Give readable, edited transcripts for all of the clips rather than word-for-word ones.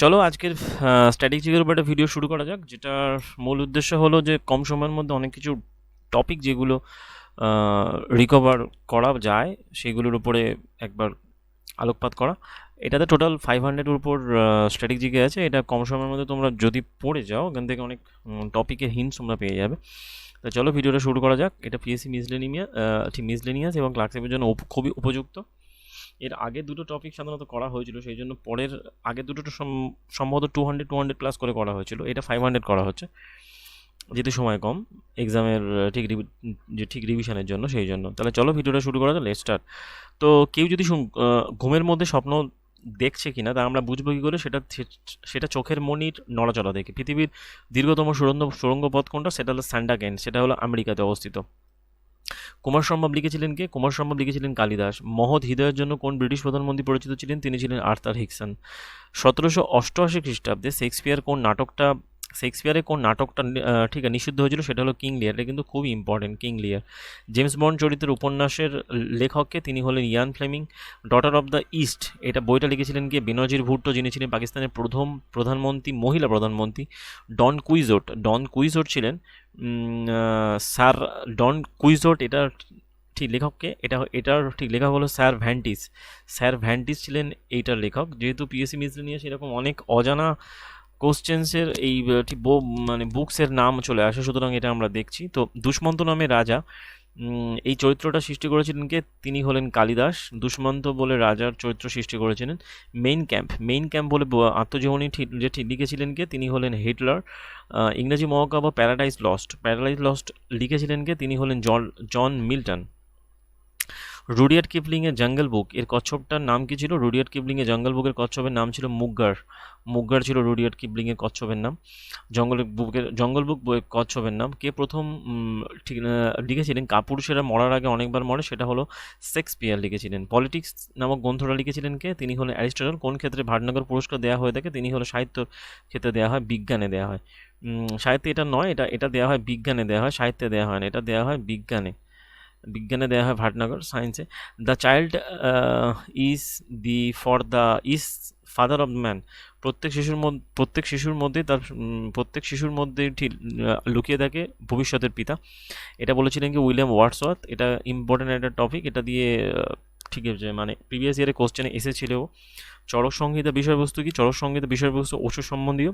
চলো আজকের স্ট্র্যাটেজিকের উপর একটা ভিডিও শুরু করা যাক, যেটার মূল উদ্দেশ্য হলো যে কম সময়ের মধ্যে অনেক কিছু টপিক যেগুলো রিকভার করা যায় সেগুলোর উপরে একবার আলোকপাত করা। এটাতে টোটাল 500-এর উপর স্ট্র্যাটেজিকে আছে। এটা কম সময়ের মধ্যে তোমরা যদি পড়ে যাও এখান থেকে অনেক টপিকের হিন্টস তোমরা পেয়ে যাবে। তো চলো ভিডিওটা শুরু করা যাক। এটা পিএসসি মিসলেনিয়াস এবং ক্লার্কশিপের জন্য খুবই উপযুক্ত। এর আগে দুটো টপিক সাধারণত করা হয়েছিল, সেই জন্য পরের আগে দুটো তো সম্ভবত 200 প্লাস করে করা হয়েছিল। এটা 500 করা হচ্ছে, যেহেতু সময় কম এক্সামের ঠিক রিভিশনের জন্য, সেই জন্য। তাহলে চলো ভিডিওটা শুরু করা যাক, লেটস স্টার্ট। তো কেউ যদি ঘুমের মধ্যে স্বপ্ন দেখছে কিনা তা আমরা বুঝবো কী করে? সেটা চোখের মনির নড়াচড়া দেখে। পৃথিবীর দীর্ঘতম সুড়ঙ্গ পথ কোনটা? সেটা হলো স্যান্ডাকেন, সেটা হলো আমেরিকাতে অবস্থিত। কুমার সম্ভব লিখেছিলেন কে? কুমার সম্ভব লিখেছিলেন কালিদাস। মহৎ হৃদয়ের জন্য কোন ব্রিটিশ প্রধানমন্ত্রী পরিচিত ছিলেন? তিনি ছিলেন আর্থার হিকসন। 1788 খ্রিস্টাব্দে শেক্সপিয়ারের কোন নাটকটা ঠিক আছে নিষিদ্ধ হয়েছিল? সেটা হলো কিং লিয়ার। এটা কিন্তু খুবই important, King Lear. James Bond চরিত্রের উপন্যাসের লেখককে? তিনি হলেন Ian Fleming. Daughter of the East, এটা বইটা লিখেছিলেন কে? বেনজির ভুট্টো, যিনি ছিলেন পাকিস্তানের প্রথম মহিলা প্রধানমন্ত্রী। ডন কুইজোট ছিলেন স্যার ডন কুইজোট। এটা ঠিক লেখককে, এটার ঠিক লেখক হলো স্যার ভ্যান্টিস ছিলেন এইটার লেখক। যেহেতু পিএসসি নিয়ে সেরকম অনেক অজানা কোশ্চেন্সের এই মানে বুকসের নাম চলে আসে, সুতরাং এটা আমরা দেখছি। তো দুষ্মন্ত নামে রাজা, এই চরিত্রটা সৃষ্টি করেছিলেন কে? তিনি হলেন কালিদাস। দুষ্মন্ত বলে রাজার চরিত্র সৃষ্টি করেছিলেন। মেইন ক্যাম্প বলে আত্মজীবনী ঠিক লিখেছিলেন কে? তিনি হলেন হিটলার। ইংরেজি মহাকাব্য প্যারাডাইজ লস্ট লিখেছিলেন কে? তিনি হলেন জন মিল্টন। রুডিয়ার্ড কিপলিংয়ের জঙ্গল বুক এর কচ্ছপটার নাম কি ছিল? রুডিয়ার্ড কিপলিংয়ের জঙ্গল বুকের কচ্ছপের নাম ছিল মুগ্গার ছিল রুডিয়ার্ড কিপলিংয়ের কচ্ছপের নাম। জঙ্গল বুক বইয়ের কচ্ছপের নাম। কে প্রথম ঠিক লিখেছিলেন কাপুরুষেরা মরার আগে অনেকবার মরে? সেটা হলো শেক্সপিয়ার লিখেছিলেন। পলিটিক্স নামক গ্রন্থটা লিখেছিলেন কে? তিনি হলেন অ্যারিস্টটল। কোন ক্ষেত্রে ভাটনগর পুরস্কার দেওয়া হয়ে থাকে? তিনি হলো সাহিত্য ক্ষেত্রে দেওয়া হয়, বিজ্ঞানে দেওয়া হয়। সাহিত্যে এটা নয়, এটা দেওয়া হয় বিজ্ঞানে দেওয়া হয়, সাহিত্যে দেওয়া হয় না, এটা দেওয়া হয় বিজ্ঞানে দেওয়া হয় ভাটনগর। সায়েন্সে the child is is father of man. প্রত্যেক শিশুর মধ্যে ঠিক লুকিয়ে থাকে ভবিষ্যতের পিতা। এটা বলেছিলেন কি? William Wordsworth. এটা ইম্পর্টেন্ট একটা টপিক, এটা দিয়ে ঠিক আছে মানে প্রিভিয়াস ইয়ারে কোশ্চেনে এসেছিল। চরক সংহিতা বিষয়বস্তু কি? চরক সংহিতা বিষয়বস্তু অসুর সম্বন্ধীয়।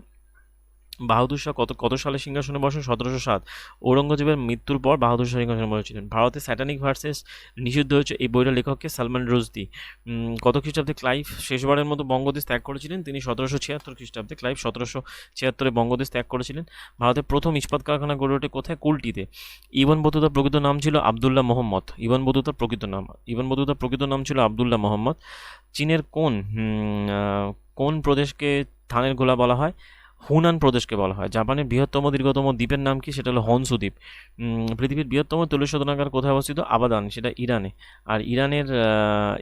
বাহাদুর শাহ কত সালে সিংহাসনে বসেন? 1707। ঔরঙ্গজেবের মৃত্যুর পর বাহাদুর শাহ সিংহাসনে বসেছিলেন। ভারতে স্যাটানিক ভার্সেস নিষিদ্ধ হয়েছে, এই বইটার লেখককে? সালমান রুশদি। কত খ্রিস্টাব্দে ক্লাইভ শেষবারের মতো বঙ্গদেশ ত্যাগ করেছিলেন? তিনি 1776 খ্রিস্টাব্দে। ক্লাইভ 1776-এ বঙ্গদেশ ত্যাগ করেছিলেন। ভারতের প্রথম ইস্পাত কারখানা গড়ে ওঠে কোথায়? কুলটিতে। ইবন বতুতার প্রকৃত নাম ছিল আবদুল্লাহ মোহাম্মদ। ইবন বতুতার প্রকৃত নাম ছিল আবদুল্লাহ মোহাম্মদ। চীনের কোন প্রদেশকে ধানের গোলা বলা হয়? হুনান প্রদেশকে বলা হয়। জাপানের বৃহত্তম দীর্ঘতম দ্বীপের নাম কি? সেটা হলো হনসু দ্বীপ। পৃথিবীর বৃহত্তম তৈল শোধনাগার কোথায় অবস্থিত? আবাদান, সেটা ইরানে। আর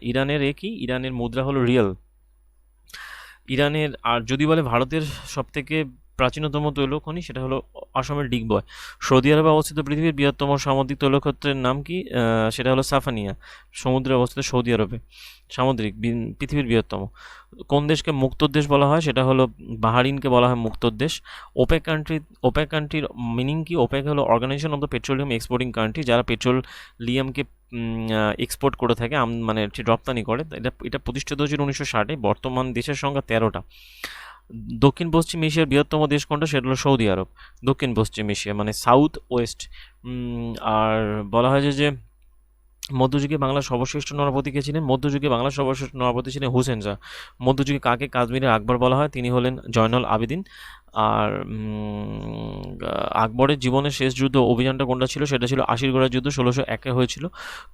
ইরানের মুদ্রা হলো রিয়াল। আর যদি বলে ভারতের সবথেকে প্রাচীনতম তৈল খনি, সেটা হলো আসামের ডিগবয়। সৌদি আরবে অবস্থিত পৃথিবীর বৃহত্তম সামুদ্রিক তৈলক্ষেত্রের নাম কি? সেটা হলো সাফানিয়া, সমুদ্রে অবস্থিত সৌদি আরবে। পৃথিবীর বৃহত্তম। কোন দেশকে মুক্তোর দেশ বলা হয়? সেটা হলো বাহারিনকে বলা হয় মুক্তোর দেশ। ওপেক কান্ট্রির মিনিং কি? ওপেক হলো organization of the petroleum exporting country, যারা পেট্রোলিয়ামকে এক্সপোর্ট করে থাকে, মানে রপ্তানি করে। এটা প্রতিষ্ঠিত হয়েছিল 1960-এ। বর্তমান দেশের সংখ্যা 13টা। দক্ষিণ পশ্চিম এশিয়ার বৃহত্তম দেশ কোনটা? সেটা হলো সৌদি আরব। দক্ষিণ পশ্চিম এশিয়া মানে সাউথ ওয়েস্ট। আর বলা হয় যে মধ্যযুগে বাংলার সর্বশ্রেষ্ঠ নরপতি কে ছিলেন? মধ্যযুগে বাংলার সর্বশ্রেষ্ঠ নরপতি ছিলেন হুসেন শাহ। মধ্যযুগে কাকে কাশ্মীরের আকবর বলা হয়? তিনি হলেন জয়নুল আবেদিন। আর আকবরের জীবনের শেষ যুদ্ধ অভিযানটা কোনটা ছিল? সেটা ছিল আশিরগড়ের যুদ্ধ, 1601-এ হয়েছিল।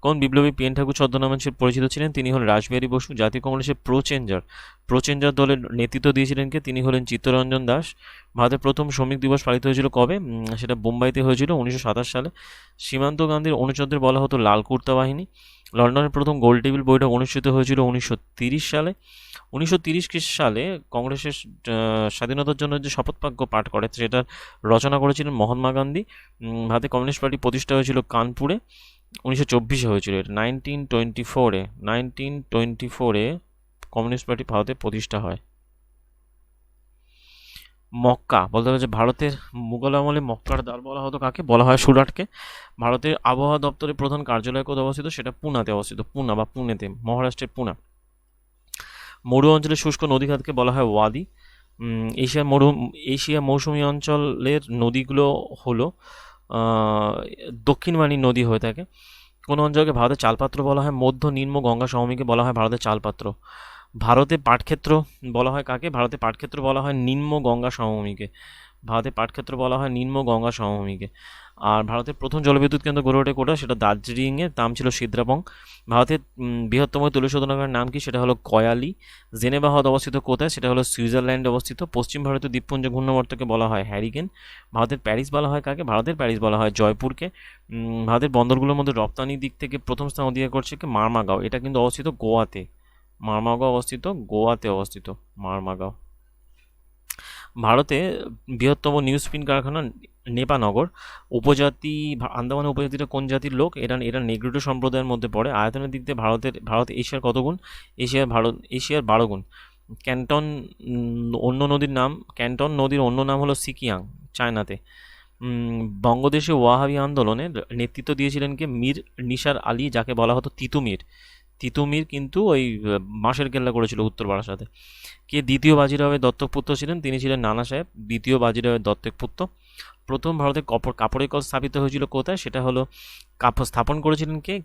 কোন বিপ্লবী পিএন ঠাকুর ছদ্মনামে পরিচিত ছিলেন? তিনি হলেন রাসবিহারী বসু। জাতীয় কংগ্রেসের প্রোচেঞ্জার দলের নেতৃত্ব দিয়েছিলেন কে? তিনি হলেন চিত্তরঞ্জন দাস। ভারতের প্রথম শ্রমিক দিবস পালিত হয়েছিল কবে? সেটা বোম্বাইতে হয়েছিল 1927 সালে। সীমান্ত গান্ধীর অনুচরদের বলা হতো লাল কুর্তা বাহিনী। লন্ডনের প্রথম গোল টেবিল বৈঠক অনুষ্ঠিত হয়েছিল 1930 সালে। 1930 সালে কংগ্রেসের স্বাধীনতার জন্য যে শপথবাক্য পাঠ করে সেটার রচনা করেছিলেন মহাত্মা গান্ধী। ভারতের কমিউনিস্ট পার্টি প্রতিষ্ঠা হয়েছিল কানপুরে, 1924-এ হয়েছিল। এটা 1924-এ কমিউনিস্ট পার্টি ভারতে প্রতিষ্ঠা হয়। মক্কা বলতে হবে যে ভারতের মুঘল আমলে মক্কার দ্বার বলা হতো কাকে, বলা হয় সুরাটকে। ভারতের আবহাওয়া দপ্তরের প্রধান কার্যালয় কোথায় অবস্থিত, সেটা পুনাতে অবস্থিত, পুনা বা পুনেতে, মহারাষ্ট্রের পুনা। মরু অঞ্চলের শুষ্ক নদীখাতকে বলা হয় ওয়াদি। এশিয়ার এশিয়া মৌসুমী অঞ্চলের নদীগুলো হলো দক্ষিণবাণী নদী হয়ে থাকে। কোন অঞ্চলকে ভারতের চালপাত্র বলা হয়, মধ্য নিম্ন গঙ্গা সমভূমিকে বলা হয় ভারতের চালপাত্র। ভারতে পাটক্ষেত্র বলা হয় কাকে, ভারতে পাটক্ষেত্র বলা হয় নিম্ন গঙ্গা সমভূমিকে। ভারতের পাটক্ষেত্র বলা হয় নিম্ন গঙ্গা সমভূমিকে। আর ভারতের প্রথম জলবিদ্যুৎ কেন্দ্র গড়ে ওঠে কোটা, সেটা দার্জিলিংয়ের, নাম ছিল সিদ্রাপং। ভারতের বৃহত্তম তৈল শোধনাগারের নাম কি, সেটা হলো কয়ালি। জেনেভা হ্রদ অবস্থিত কোথায়, সেটা হলো সুইজারল্যান্ডে অবস্থিত। পশ্চিম ভারতীয় দ্বীপপুঞ্জ ঘূর্ণাবর্তকে বলা হয় হ্যারিকেন। ভারতের প্যারিস বলা হয় কাকে, ভারতের প্যারিস বলা হয় জয়পুরকে। ভারতের বন্দরগুলোর মধ্যে রপ্তানির দিক থেকে প্রথম স্থান অধিকার করছে কি, মারমাগাঁও। এটা কিন্তু অবস্থিত গোয়াতে, মারমাগাঁও অবস্থিত গোয়াতে অবস্থিত, মারমাগাঁও। ভারতে বৃহত্তম নিউজ প্রিন্ট কারখানা নেপানগর। উপজাতি আন্দামানের উপজাতিটা কোন জাতির লোক, এরা নেগ্রিটো সম্প্রদায়ের মধ্যে পড়ে। আয়তনের দিক দিয়ে ভারত এশিয়ার কত গুণ, এশিয়ার 12 গুণ। ক্যান্টন অন্য নদীর নাম, ক্যান্টন নদীর অন্য নাম হলো সিকিয়াং, চায়নাতে। বঙ্গদেশে ওয়াহাবি আন্দোলনের নেতৃত্ব দিয়েছিলেন কে, মীর নিসার আলী, যাকে বলা হতো তিতুমির। তিতুমির কিন্তু ওই বাঁশের কেল্লা করেছিল উত্তর বারাসাতে। কে দ্বিতীয় বাজিরাওয়ের দত্তক পুত্র ছিলেন, তিনি ছিলেন নানা সাহেব, দ্বিতীয় বাজিরাওয়ের দত্তক পুত্র। প্রথম ভারতের কাপড়ের কল স্থাপিত হয়েছিল কোথায়, সেটা হলো স্থাপন করেছিলেন কে,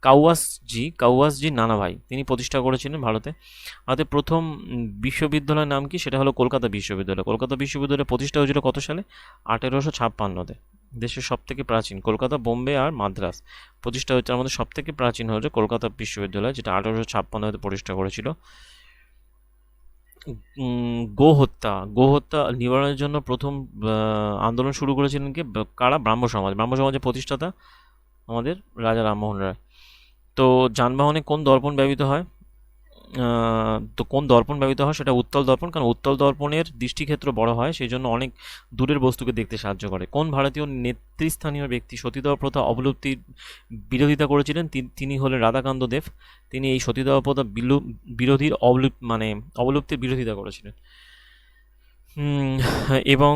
কাওয়াসজি নানাভাই, তিনি প্রতিষ্ঠা করেছিলেন ভারতে। ভারতের প্রথম বিশ্ববিদ্যালয়ের নাম কি, সেটা হলো কলকাতা বিশ্ববিদ্যালয়। কলকাতা বিশ্ববিদ্যালয় প্রতিষ্ঠা হয়েছিল কত সালে, 1856-তে। দেশের সব থেকে প্রাচীন, কলকাতা, বোম্বে আর মাদ্রাস প্রতিষ্ঠা হচ্ছে। আমাদের সব থেকে প্রাচীন হচ্ছে কলকাতা বিশ্ববিদ্যালয়, যেটা 1856-তে প্রতিষ্ঠা করেছিল। গোহত্যা নিবারণের জন্য প্রথম আন্দোলন শুরু করেছিলেন কে, কারা, ব্রাহ্ম সমাজের প্রতিষ্ঠাতা আমাদের রাজা রামমোহন রায়। তো যানবাহনে কোন দর্পণ ব্যবহৃত হয়, সেটা উত্তল দর্পণ, কারণ উত্তল দর্পণের দৃষ্টিক্ষেত্র বড় হয়, সেই জন্য অনেক দূরের বস্তুকে দেখতে সাহায্য করে। কোন ভারতীয় নেতৃস্থানীয় ব্যক্তি সতীদাহ প্রথা অবলুপ্তির বিরোধিতা করেছিলেন, তিনি হলেন রাধাকান্ত দেব। তিনি এই সতীদাহ প্রথা অবলুপ্তির বিরোধিতা করেছিলেন। এবং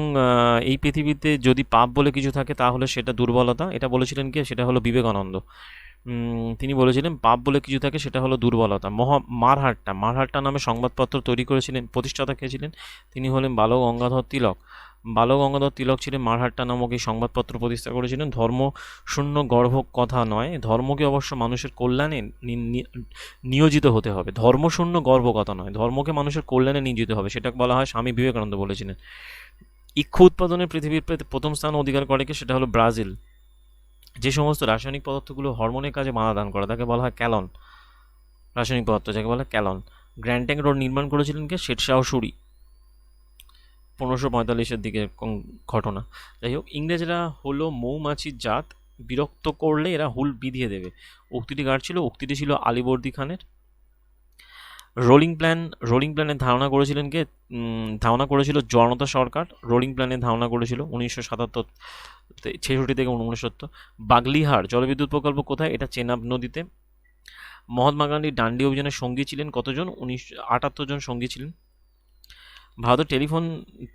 এই পৃথিবীতে যদি পাপ বলে কিছু থাকে তাহলে সেটা দুর্বলতা, এটা বলেছিলেন কে, সেটা হলো বিবেকানন্দ। তিনি বলেছিলেন পাপ বলে কিছু থাকে সেটা হলো দুর্বলতা। মারহাট্টা নামে সংবাদপত্র তৈরি করেছিলেন, প্রতিষ্ঠাতা কে ছিলেন, তিনি হলেন বালগঙ্গাধর তিলক। বালগঙ্গাধর তিলক ছিলেন মারহাট্টা নামক এই সংবাদপত্র প্রতিষ্ঠা করেছিলেন। ধর্ম শূন্য গর্ভ কথা নয়, ধর্মকে অবশ্য মানুষের কল্যাণে নিয়োজিত হতে হবে। ধর্মশূন্য গর্ভ কথা নয়, ধর্মকে মানুষের কল্যাণে নিয়োজিত হবে, সেটা বলা হয় স্বামী বিবেকানন্দ বলেছিলেন। ইক্ষু উৎপাদনে পৃথিবীর প্রথম স্থান অধিকার করে কে, সেটা হলো ব্রাজিল। যে সমস্ত রাসায়নিক পদার্থগুলো হরমোনের কাজে বাধা দান করে তাকে বলা হয় ক্যালন, রাসায়নিক পদার্থ যাকে বলা হয় ক্যালন। গ্র্যান্ড ট্যাঙ্ক রোড নির্মাণ করেছিলেন কে, শেরশাহ সুরি, 1545-এর দিকে ঘটনা। যাই হোক, ইংরেজরা হলো মৌমাছির জাত, বিরক্ত করলে এরা হুল বিধিয়ে দেবে, উক্তিটি কার ছিল, উক্তিটি ছিল আলীবর্দী খানের। রোলিং প্ল্যানের ধারণা করেছিলেন কে, ধারণা করেছিল জনতা সরকার। রোলিং প্ল্যানের ধারণা করেছিল 1976 থেকে 1969। বাগলিহার জলবিদ্যুৎ প্রকল্প কোথায়, এটা চেনাব নদীতে। মহাত্মা গান্ধী ডান্ডি অভিযানের সঙ্গী ছিলেন কতজন, 78 জন সঙ্গী ছিলেন। ভারতের টেলিফোন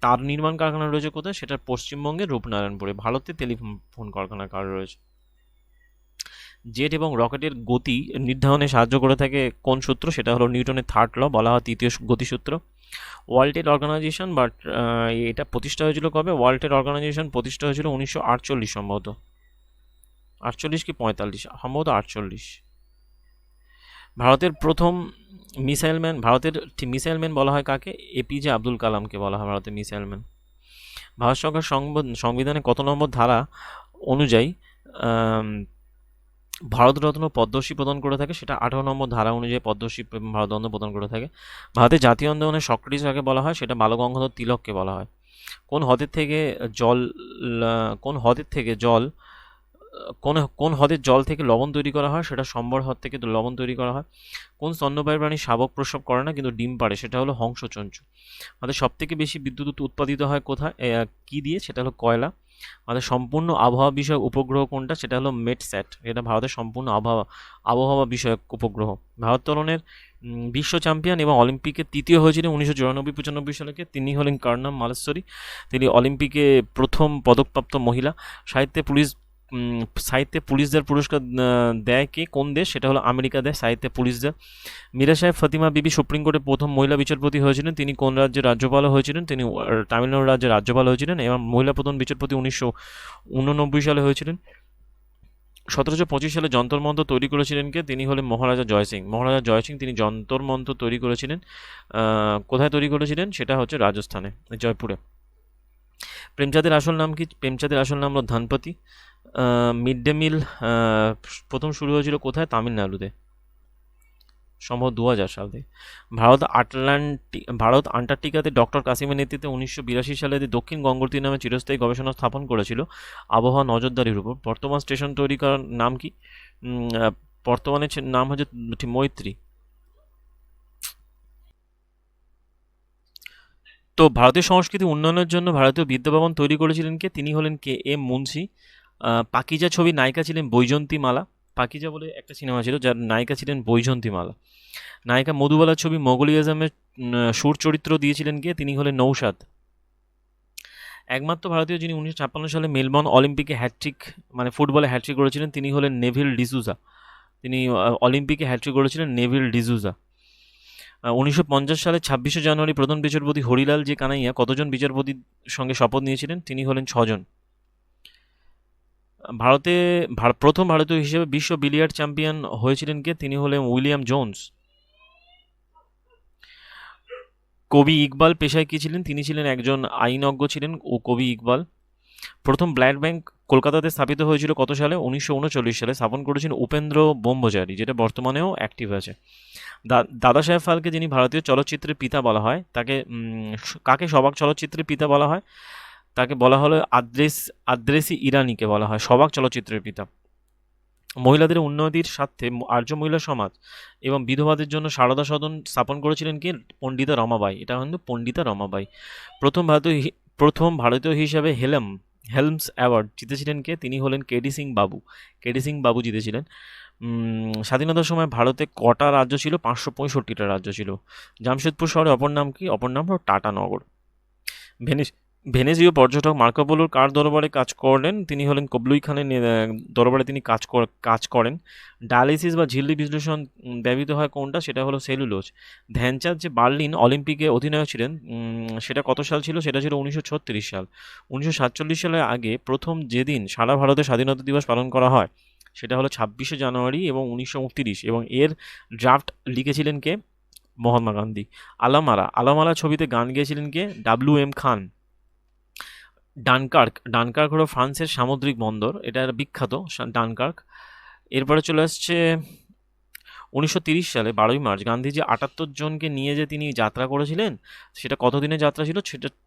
তার নির্মাণ কারখানা রয়েছে কোথায়, সেটা পশ্চিমবঙ্গের রূপনারায়ণপুরে। ভারতের টেলিফোন কারখানা কার রয়েছে। জেট এবং রকেটের গতি নির্ধারণে সাহায্য করে থাকে কোন সূত্র, সেটা হলো নিউটনের থার্ড ল, বলা হয় তৃতীয় গতিসূত্র। ওয়ার্ল্ড ট্রেড অর্গানাইজেশন এটা প্রতিষ্ঠা হয়েছিল কবে, ওয়ার্ল্ড ট্রেড অর্গানাইজেশন প্রতিষ্ঠা হয়েছিল 1948 সম্ভবত, 48 কি 45, সম্ভবত 48। ভারতের মিসাইল ম্যান বলা হয় কাকে, এপিজে আব্দুল কালামকে বলা হয় ভারতের মিসাইল ম্যান। ভারত সরকার সংবিধানে কত নম্বর ধারা অনুযায়ী ভারতরত্ন পদ্মশ্রী প্রদান করে থাকে, সেটা 18 নম্বর ধারা অনুযায়ী পদ্মশ্রী ভারতরত্ন প্রদান করে থাকে। ভারতের জাতীয় আন্দোলনের সক্রেটিস কাকে বলা হয়, সেটা বালগঙ্গাধর তিলককে বলা হয়। কোন হ্রদের জল থেকে লবণ তৈরি করা হয়, সেটা সম্বর হ্রদ থেকে লবণ তৈরি করা হয়। কোন স্তন্যপায়ী প্রাণী শাবক প্রসব করে না কিন্তু ডিম পাড়ে, সেটা হলো হংসচঞ্চু। আমাদের সব থেকে বেশি বিদ্যুৎ উৎপাদিত হয় কোথায়, কি দিয়ে, সেটা হলো কয়লা। ভারতের সম্পূর্ণ আবহাওয়া বিষয়ক উপগ্রহ কোনটা, সেটা হলো মেটস্যাট। এটা ভারতের সম্পূর্ণ আবহাওয়া বিষয়ক উপগ্রহ। ভারোত্তোলনের বিশ্ব চ্যাম্পিয়ন এবং অলিম্পিকে তৃতীয় হয়েছিলেন 1994-95 সালে তিনি হলেন কার্নাম মালেশ্বরী। তিনি অলিম্পিকে প্রথম পদকপ্রাপ্ত মহিলা। সাহিত্যে পুলিশ সাহিত্যে পুলিশদের পুরস্কার দেয় কে, কোন দেশ, সেটা হলো আমেরিকা দেয় সাহিত্যে পুলিশদের। মীরা সাহেব ফাতিমা বিবি সুপ্রিম কোর্টের প্রথম মহিলা বিচারপতি হয়েছিলেন। তিনি কোন রাজ্যের রাজ্যপাল হয়েছিলেন, তিনি তামিলনাড়ু রাজ্যের রাজ্যপাল হয়েছিলেন। এবং মহিলা প্রধান বিচারপতি 1989 সালে হয়েছিলেন। 1725 সালে যন্তর মন্তর তৈরি করেছিলেন কে, তিনি হলেন মহারাজা জয়সিং। মহারাজা জয়সিং তিনি যন্তর মন্তর তৈরি করেছিলেন। কোথায় তৈরি করেছিলেন, সেটা হচ্ছে রাজস্থানে, জয়পুরে। প্রেমচাঁদের আসল নাম কি? প্রেমচাঁদের আসল নাম হলো ধনপতি। মিড ডে মিল প্রথম শুরু হয়েছিল কোথায়? তামিলনাড়ুতে, সম্ভব 2000 সাল থেকে। ভারত আন্টার্কটিকাতে ডক্টর কাসিমের নেতৃত্বে 1982 সালে দক্ষিণ গঙ্গোত্রী নামে চিরস্থায়ী গবেষণা স্থাপন করেছিল আবহাওয়া নজরদারির উপর। বর্তমান স্টেশন তৈরি করার নাম কি? বর্তমানে নাম হচ্ছে মৈত্রী। তো ভারতীয় সংস্কৃতি উন্নয়নের জন্য ভারতীয় বিদ্যাভবন তৈরি করেছিলেন কে? তিনি হলেন কে এম মুন্সি। পাকিজা ছবির নায়িকা ছিলেন বৈজন্তী মালা। পাকিজা বলে একটা সিনেমা ছিল যার নায়িকা ছিলেন বৈজন্তী মালা। নায়িকা মধুবালার ছবি মোগলি আজমের সুর চরিত্র দিয়েছিলেন কে? তিনি হলেন নৌশাদ। একমাত্র ভারতীয় যিনি 1956 সালে মেলবর্ন অলিম্পিকে হ্যাটট্রিক, মানে ফুটবলে হ্যাটট্রিক করেছিলেন, তিনি হলেন নেভিল ডিসুজা। তিনি অলিম্পিকে হ্যাটট্রিক করেছিলেন নেভিল ডিসুজা। 1950 সালে 26শে জানুয়ারি প্রধান বিচারপতি হরিলাল জি কানাইয়া কতজন বিচারপতির সঙ্গে শপথ নিয়েছিলেন? তিনি হলেন 6 জন। প্রথম ভারতীয় হিসেবে বিশ্ব বিলিয়ার্ড চ্যাম্পিয়ন হয়েছিলেন কে? তিনি হলেন উইলিয়াম জোন্স। কবি ইকবাল পেশায় কী ছিলেন? তিনি ছিলেন একজন আইনজ্ঞ ছিলেন ও কবি ইকবাল। প্রথম ব্লাড ব্যাংক কলকাতাতে স্থাপিত হয়েছিল কত সালে? 1939 সালে। স্থাপন করেছেন উপেন্দ্র ব্রহ্মচারী, যেটা বর্তমানেও অ্যাক্টিভ আছে। দাদা সাহেব ফালকে যিনি ভারতীয় চলচ্চিত্রের পিতা বলা হয়, তাকে কাকে সবাক চলচ্চিত্রের পিতা বলা হয়? তাকে বলা হলো আদ্রেসি ইরানিকে বলা হয় সবাক চলচ্চিত্রের পিতা। মহিলাদের উন্নতির স্বার্থে আর্য মহিলা সমাজ এবং বিধবাদের জন্য সারদা সদন স্থাপন করেছিলেন কি? পণ্ডিতা রমাবাই। এটা কিন্তু পণ্ডিতা রমাবাই। প্রথম ভারতীয় হিসাবে হেলমস অ্যাওয়ার্ড জিতেছিলেন কে? তিনি হলেন কেডি সিং বাবু। কেডি সিং বাবু জিতেছিলেন। স্বাধীনতার সময় ভারতে কটা রাজ্য ছিল? 565টা রাজ্য ছিল। জামশেদপুর শহরে অপর নাম কি? অপর নাম হলো টাটানগর। ভেনেজীয় পর্যটক মার্কো পোলোর কার দরবারে কাজ করলেন? তিনি হলেন কবলুই খানের দরবারে তিনি কাজ করেন। ডায়ালিসিস বা ঝিল্লি বিশ্লেষণ ব্যবহৃত হয় কোনটা? সেটা হলো সেলুলোজ। ধ্যানচাঁদ যে বার্লিন অলিম্পিকে অধিনায়ক ছিলেন, সেটা কত সাল ছিল? সেটা ছিল 1936 সাল। 1947 সালের আগে প্রথম যেদিন সারা ভারতে স্বাধীনতা দিবস পালন করা হয় সেটা হলো 26শে জানুয়ারি এবং 1929, এবং এর ড্রাফট লিখেছিলেন কে? মহাত্মা গান্ধী। আলামারা ছবিতে গান গেয়েছিলেন কে? WM খান। ডানকার্ক হলো ফ্রান্সের সামুদ্রিক বন্দর, এটা বিখ্যাত ডানকার্ক। এরপরে চলে আসছে 1930 সালে 12ই মার্চ গান্ধীজি 78 জনকে নিয়ে যে তিনি যাত্রা করেছিলেন, সেটা কত দিনের যাত্রা ছিল?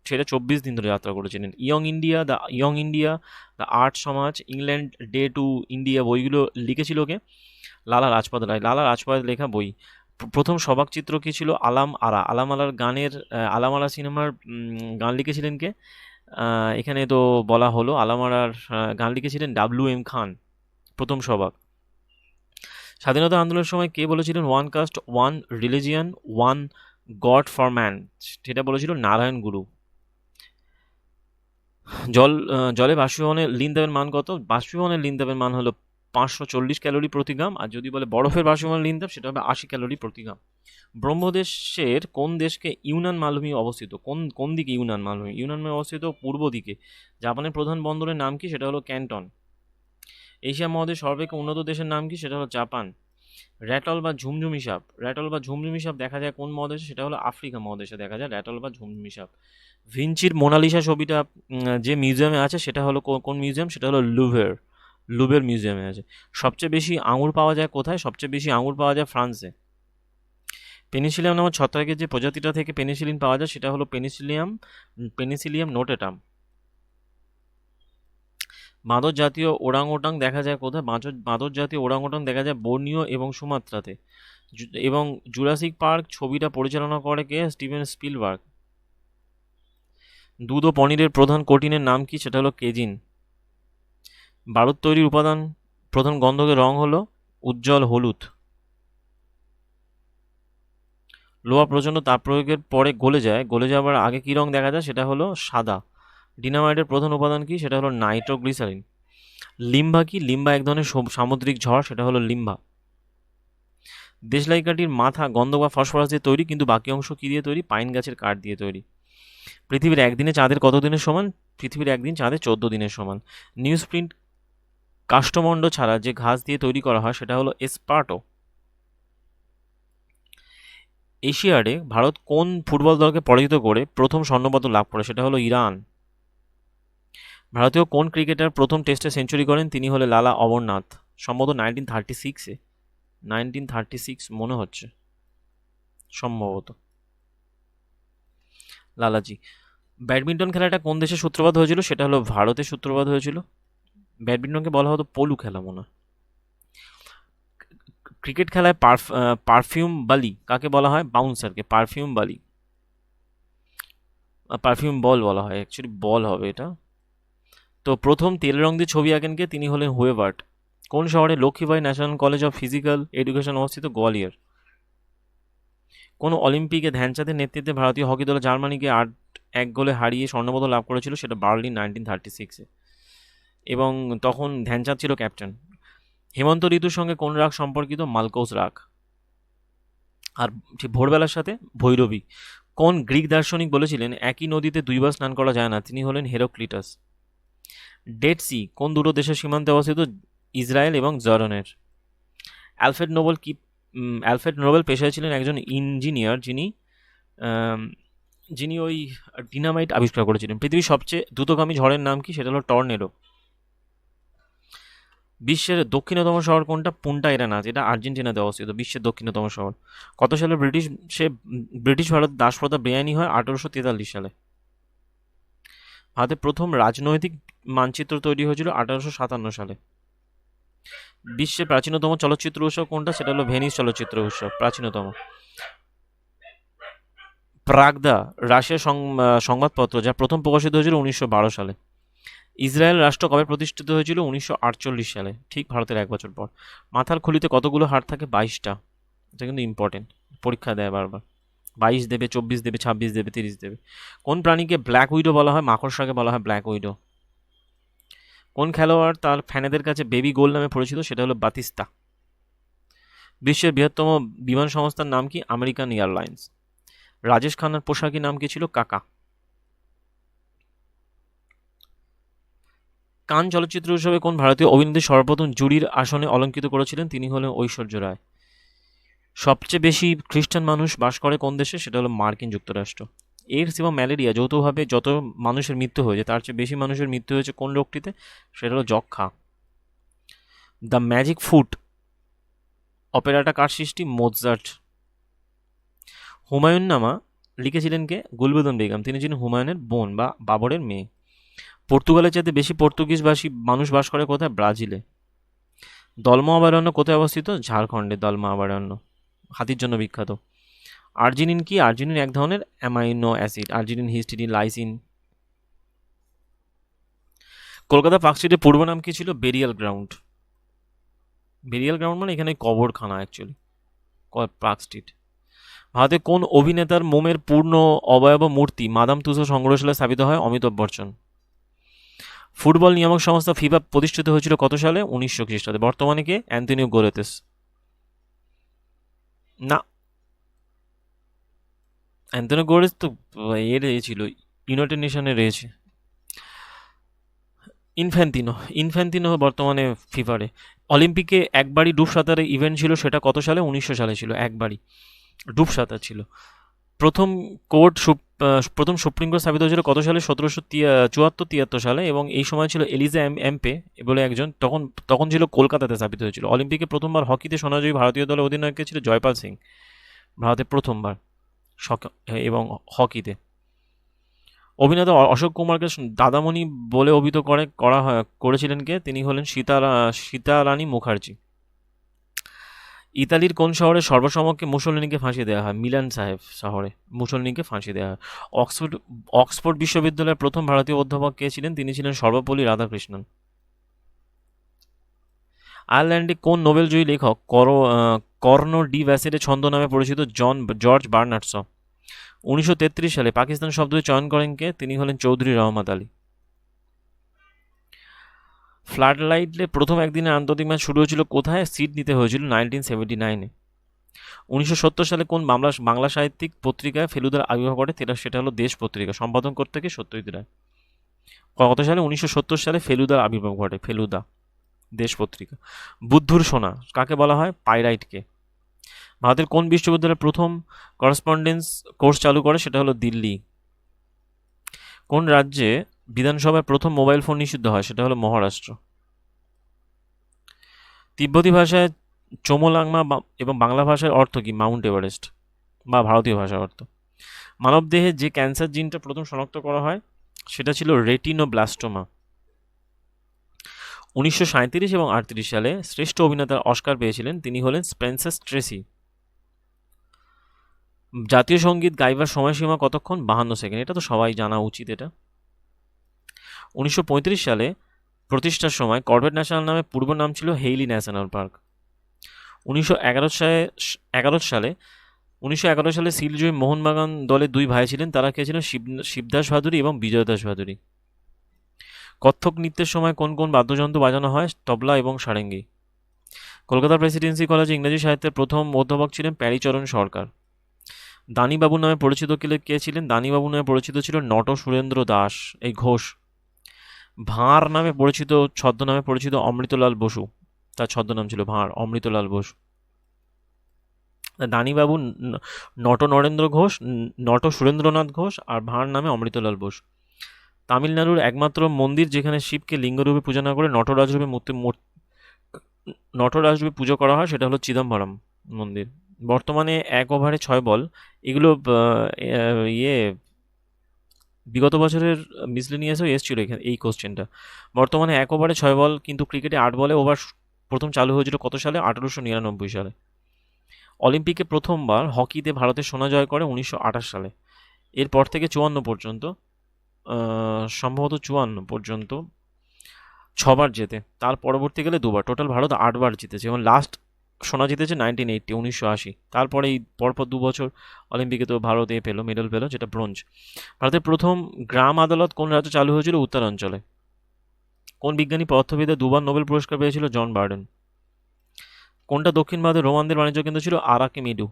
সেটা 24 দিন ধরে যাত্রা করেছিলেন। ইয়ং ইন্ডিয়া, দ্য আর্ট সমাজ, ইংল্যান্ড ডে টু ইন্ডিয়া বইগুলো লিখেছিল কে? লালা রাজপথ রায়। লালা রাজপথ লেখা বই। প্রথম সবাক চিত্র কী ছিল? আলাম আরা সিনেমার গান লিখেছিলেন কে? এখানে তো বলা হলো আলামারার গান লিখেছিলেন WM খান। প্রথম সবাক। স্বাধীনতা আন্দোলনের সময় কে বলেছিলেন one caste one religion one god for man? সেটা বলেছিল নারায়ণ গুরু। জলে বাষ্পীভবনের লিনদাবের মান কত? বাষ্পীভবনের লিনদাবের মান হলো 540 ক্যালোরি প্রতি গ্রাম, আর যদি বলে বরফের বাষ্পীভবন লিনদাব সেটা হবে 80 ক্যালোরি প্রতি গ্রাম। ব্রহ্মদেশের কোন দেশকে ইউনান মালভূমি অবস্থিত? কোন দিকে ইউনান মালভূমি? ইউনান মালভূমি অবস্থিত পূর্ব দিকে। জাপানের প্রধান বন্দরের নাম কি? সেটা হলো ক্যান্টন। এশিয়া মহাদেশ সর্বাপেক্ষা উন্নত দেশের নাম কি? সেটা হলো জাপান। র্যাটল বা ঝুমঝুমি সাপ দেখা যায় কোন মহাদেশে? সেটা হলো আফ্রিকা মহাদেশে দেখা যায় র্যাটল বা ঝুমঝুমি সাপ। ভিঞ্চির মোনালিসা ছবিটা যে মিউজিয়ামে আছে সেটা হলো কোন মিউজিয়াম? সেটা হলো লুভের মিউজিয়ামে আছে। সবচেয়ে বেশি আঙুর পাওয়া যায় কোথায়? সবচেয়ে বেশি আঙুর পাওয়া যায় ফ্রান্সে। পেনিসিলিয়াম নামক ছত্রাকের যে প্রজাতিটা থেকে পেনিসিলিন পাওয়া যায় সেটা হলো পেনিসিলিয়াম নোটেটাম। বাঁদর জাতীয় ওরাংওটাং দেখা যায় কোথায়? বাঁদর জাতীয় ওরাংওটাং দেখা যায় বোর্নিও এবং সুমাত্রাতে। এবং জুরাসিক পার্ক ছবিটা পরিচালনা করে কে? Steven Spielberg. দুধ ও পনিরের প্রধান কোটিনের নাম কি? সেটা হলো কেজিন। বারুদ তৈরির উপাদান প্রধান গন্ধকের রং হলো উজ্জ্বল হলুদ। লোহা প্রচণ্ড তাপ প্রয়োগের পরে গলে যাওয়ার আগে কী রং দেখা যায়, সেটা হলো সাদা। ডিনামাইটের প্রধান উপাদান কি, সেটা হলো নাইট্রোগ্লিসারিন। লিম্বা কি, লিম্বা এক ধরনের সামুদ্রিক ঝড়, সেটা হলো লিম্বা। দেশলাই কাঠির মাথা গন্ধক বা ফসফরাস দিয়ে তৈরি, কিন্তু বাকি অংশ কি দিয়ে তৈরি, পাইন গাছের কাঠ দিয়ে তৈরি। পৃথিবীর একদিনে চাঁদের কত দিনের সমান, পৃথিবীর একদিন চাঁদের 14 দিনের সমান। নিউজ প্রিন্ট কাষ্ঠমণ্ড ছাড়া যে ঘাস দিয়ে তৈরি করা হয় সেটা হলো এসপার্টো। এশিয়াডে ভারত কোন ফুটবল দলকে পরাজিত করে প্রথম স্বর্ণপদক লাভ করে, সেটা হলো ইরান। ভারতীয় কোন ক্রিকেটার প্রথম টেস্টে সেঞ্চুরি করেন, তিনি হলে লালা অমরনাথ, সম্ভবত 1936-এ, 1936 মনে হচ্ছে, সম্ভবত লালাজি। ব্যাডমিন্টন খেলাটা কোন দেশে সূত্রপাত হয়েছিল, সেটা হলো ভারতে সূত্রপাত হয়েছিল। ব্যাডমিন্টনকে বলা হতো পোলু খেলা মনে হয়। ক্রিকেট খেলায় পারফিউম বালি কাকে বলা হয়, বাউন্সারকে পারফিউম বালি, পারফিউম বল বলা হয়, অ্যাকচুয়ালি বল হবে এটা। তো প্রথম তেল রং দিয়ে ছবি আঁকেন কে, তিনি হলেন হুয়েবার্ট। কোন শহরে Lakshmibai national college of physical education অবস্থিত, গোয়ালিয়র। কোন অলিম্পিকে ধ্যানচাঁদের নেতৃত্বে ভারতীয় হকি দল জার্মানিকে 8-1 গোলে হারিয়ে স্বর্ণপদক লাভ করেছিল, সেটা বার্লিন 1936-এ, এবং তখন ধ্যানচাঁদ ছিল ক্যাপ্টেন। হেমন্ত ঋতুর সঙ্গে কোন রাগ সম্পর্কিত, মালকৌস রাগ। আর ঠিক ভোরবেলার সাথে ভৈরবী। কোন গ্রিক দার্শনিক বলেছিলেন একই নদীতে দুইবার স্নান করা যায় না, তিনি হলেন হেরাক্লিটাস। ডেড সি কোন দুটো দেশের সীমান্তে অবস্থিত, ইসরায়েল এবং জর্ডানের। অ্যালফ্রেড নোবেল কি, অ্যালফ্রেড নোবেল পেশায় ছিলেন একজন ইঞ্জিনিয়ার, আম, যিনি ওই ডিনামাইট আবিষ্কার করেছিলেন। পৃথিবীর সবচেয়ে দ্রুতগামী ঝড়ের নাম কি, সেটা হলো টর্নেডো। বিশ্বের দক্ষিণতম শহর কোনটা, পুন্টা এরানা, যেটা আর্জেন্টিনাতে অবস্থিত, বিশ্বের দক্ষিণতম শহর। কত সালে ব্রিটিশ ভারত দাসপ্রথা বেআইনি হয়, 1843 সালে। ভারতের প্রথম রাজনৈতিক মানচিত্র তৈরি হয়েছিল 1857 সালে। বিশ্বের প্রাচীনতম চলচ্চিত্র উৎসব কোনটা, সেটা হলো ভেনিস চলচ্চিত্র উৎসব, প্রাচীনতম। প্রাগদা রাশিয়ার সংবাদপত্র, যা প্রথম প্রকাশিত হয়েছিল 1912 সালে। ইসরায়েল রাষ্ট্র কবে প্রতিষ্ঠিত হয়েছিল, 1948 সালে, ঠিক ভারতের 1 বছর পর। মাথার খুলিতে কতগুলো হাড় থাকে, 22টা। এটা কিন্তু ইম্পর্টেন্ট, পরীক্ষা দেয় বারবার। 22 দেবে, 24 দেবে, 26 দেবে, 30 দেবে। কোন প্রাণীকে ব্ল্যাক উইডো বলা হয়, মাকড়সাকে বলা হয় ব্ল্যাক উইডো। কোন খেলোয়াড় তার ফ্যানেদের কাছে বেবি গোল নামে পরিচিত, সেটা হলো বাতিস্তা। বিশ্বের বৃহত্তম বিমান সংস্থার নাম কি, আমেরিকান এয়ারলাইন্স। রাজেশ খান্নার পোশাকি নাম কি ছিল, কাকা। কান চলচ্চিত্র উৎসবে কোন ভারতীয় অভিনেত্রী সর্বপ্রথম জুরির আসনে অলঙ্কৃত করেছিলেন, তিনি হলেন ঐশ্বর্য রায়। সবচেয়ে বেশি খ্রিস্টান মানুষ বাস করে কোন দেশে, সেটা হলো মার্কিন যুক্তরাষ্ট্র। এইডস এবং ম্যালেরিয়া যৌথভাবে যত মানুষের মৃত্যু হয়েছে তার চেয়ে বেশি মানুষের মৃত্যু হয়েছে কোন রোগটিতে, সেটা হলো যক্ষা। দ্য ম্যাজিক ফুট অপেরাটা কার সৃষ্টি, মোৎসার্ট। হুমায়ুন নামা লিখেছিলেন কে, গুলবেদন বেগম, তিনি ছিলেন হুমায়ুনের বোন বা বাবরের মেয়ে। পর্তুগালের চাইতে বেশি পর্তুগিজভাষী মানুষ বাস করে কোথায়, ব্রাজিলে। দলমা অভয়ারণ্য কোথায় অবস্থিত, ঝাড়খণ্ডে দলমা অভয়ারণ্য, হাতির জন্য বিখ্যাত। আর্জিনিন কি, আর্জিনিন এক ধরনের amino acid, arginine, histidine, lysine. Kolkata park স্ট্রিটের পূর্ব নাম কি ছিল, বেরিয়াল গ্রাউন্ড। বেরিয়াল গ্রাউন্ড মানে এখানে কবরখানা অ্যাকচুয়ালি, পার্ক স্ট্রিট। ভারতে কোন অভিনেতার মোমের পূর্ণ অবয়ব মূর্তি মাদাম তুসো সংগ্রহশালায় স্থাপিত হয়, অমিতাভ বচ্চন। ফুটবল নিয়ামক সংস্থা ফিফা প্রতিষ্ঠিত হয়েছিল কত সালে, 1900 খ্রিস্টাব্দে। বর্তমানে কে, অ্যান্টনিও গোরেতেস। না, অ্যান্টনিও গোরেস তো এর ছিল, ইউনাইটেড নেশনে রয়েছে। ইনফ্যান্তিনো বর্তমানে ফিফারে। অলিম্পিকে একবারই ডুব সাঁতারের ইভেন্ট ছিল, সেটা কত সালে, 1900 সালে ছিল, একবারই ডুব সাঁতার ছিল। প্রথম প্রথম সুপ্রিম কোর্ট স্থাপিত হয়েছিল কত সালে, 1774-73 সালে, এবং এই সময় ছিল এলিজা এমপে বলে একজন, তখন ছিল কলকাতাতে স্থাপিত হয়েছিল। অলিম্পিকে প্রথমবার হকিতে সোনাজয়ী ভারতীয় দলের অধিনায়ক ছিল জয়পাল সিং, ভারতে প্রথমবার এবং হকিতে। অভিনেতা অশোক কুমারকে দাদামণি বলে অভিহিত করেছিলেন কে, তিনি হলেন সীতারানী মুখার্জি। ইতালির কোন শহরে সর্বসমক্ষে মুসোলিনিকে ফাঁসি দেওয়া হয়, মিলান সাহেব শহরে মুসোলিনিকে ফাঁসি দেওয়া হয়। অক্সফোর্ড বিশ্ববিদ্যালয়ের প্রথম ভারতীয় অধ্যাপক কে ছিলেন, তিনি ছিলেন সর্বপল্লী রাধাকৃষ্ণন। আয়ারল্যান্ডে কোন নোবেলজয়ী লেখক কর্নো ডি ভ্যাসেটের ছন্দ নামে পরিচিত জর্জ বার্নার্ড শ 1933 সালে পাকিস্তান শব্দটি চয়ন করেন কে? তিনি হলেন চৌধুরী রহমত আলী। ফ্লাড লাইটে প্রথম একদিনের আন্তর্জাতিক ম্যাচ শুরু হয়েছিল কোথায়? সিডনিতে হয়েছিল 1979-এ। 1970 সালে কোন বাংলা সাহিত্যিক পত্রিকায় ফেলুদার আবির্ভাব ঘটে? সেটা হলো দেশ পত্রিকা। সম্পাদন করতে গিয়ে সত্যজিৎ রায়। কত সালে? 1970 সালে ফেলুদার আবির্ভাব ঘটে। ফেলুদা, দেশ পত্রিকা। বুদ্ধুর সোনা কাকে বলা হয়? পাইরাইটকে। ভারতের কোন বিশ্ববিদ্যালয়ে প্রথম করেসপন্ডেন্স কোর্স চালু করে? সেটা হলো দিল্লি। কোন রাজ্যে বিধানসভায় প্রথম মোবাইল ফোন নিষিদ্ধ হয়? সেটা হলো মহারাষ্ট্র। তিব্বতী ভাষায় চোমোলাংমা এবং বাংলা ভাষার অর্থ কি? মাউন্ট এভারেস্ট, বা ভারতীয় ভাষার অর্থ। মানবদেহে যে ক্যান্সার জিনটা প্রথম শনাক্ত করা হয় সেটা ছিল রেটিনোব্লাস্টোমা। 1937 এবং 38 সালে শ্রেষ্ঠ অভিনেতার অস্কার পেয়েছিলেন, তিনি হলেন স্পেন্সার ট্রেসি। জাতীয় সঙ্গীত গাইবার সময়সীমা কতক্ষণ? 52 সেকেন্ড। এটা তো সবাই জানা উচিত। এটা 1935 সালে প্রতিষ্ঠার সময় করবেট ন্যাশনাল নামে পূর্ব নাম ছিল হেইলি ন্যাশনাল পার্ক। 1911 সালে সিলজয়ী মোহনবাগান দলে দুই ভাই ছিলেন, তারা কে ছিলেন? শিবদাস ভাদুরী এবং বিজয় দাস ভাদুরী। কত্থক নৃত্যের সময় কোন কোন বাদ্যযন্ত্র বাজানো হয়? তবলা এবং সারেঙ্গি। কলকাতা প্রেসিডেন্সি কলেজে ইংরেজি সাহিত্যের প্রথম অধ্যাপক ছিলেন প্যারীচরণ সরকার। দানিবাবু নামে পরিচিত কে ছিলেন? দানিবাবু নামে পরিচিত ছিল নট সুরেন্দ্র দাস এই ঘোষ। ভাঁড় নামে পরিচিত, ছদ্মনামে পরিচিত অমৃতলাল বসু, তার ছদ্মনাম ছিল ভাঁড়, অমৃতলাল বসু। দানিবাবু নট নরেন্দ্র ঘোষ, নট সুরেন্দ্রনাথ ঘোষ, আর ভাঁড় নামে অমৃতলাল বোস। তামিলনাড়ুর একমাত্র মন্দির যেখানে শিবকে লিঙ্গরূপে পূজা না করে নটরাজরূপে পুজো করা হয় সেটা হলো চিদম্বরম মন্দির। বর্তমানে 1 ওভারে 6 বল, এগুলো বিগত বছরের মিসলেনিয়াসেও এসেছিল এখানে এই কোশ্চেনটা। বর্তমানে 1 ওভারে 6 বল, কিন্তু ক্রিকেটে 8 বলে ওভার প্রথম চালু হয়েছিল কত সালে? 1899 সালে। অলিম্পিকে প্রথমবার হকিতে ভারতের সোনা জয় করে 1928 সালে। এরপর থেকে 54 পর্যন্ত, সম্ভবত 54 পর্যন্ত 6বার জেতে, তার পরবর্তীকালে 2বার, টোটাল ভারত 8বার জিতেছে এবং লাস্ট সোনা জিতেছে 1980। তারপরে এই পরপর 2 বছর অলিম্পিকে তো ভারত মেডেল পেলো, যেটা ব্রোঞ্জ। ভারতের প্রথম গ্রাম আদালত কোন রাজ্যে চালু হয়েছিল? উত্তরাঞ্চলে। কোন বিজ্ঞানী পদার্থবিদ্যায় 2বার নোবেল পুরস্কার পেয়েছিল? জন বার্ডেন। কোনটা দক্ষিণ ভারতের রোমানদের বাণিজ্য কেন্দ্র ছিল? আরাকেমিডু,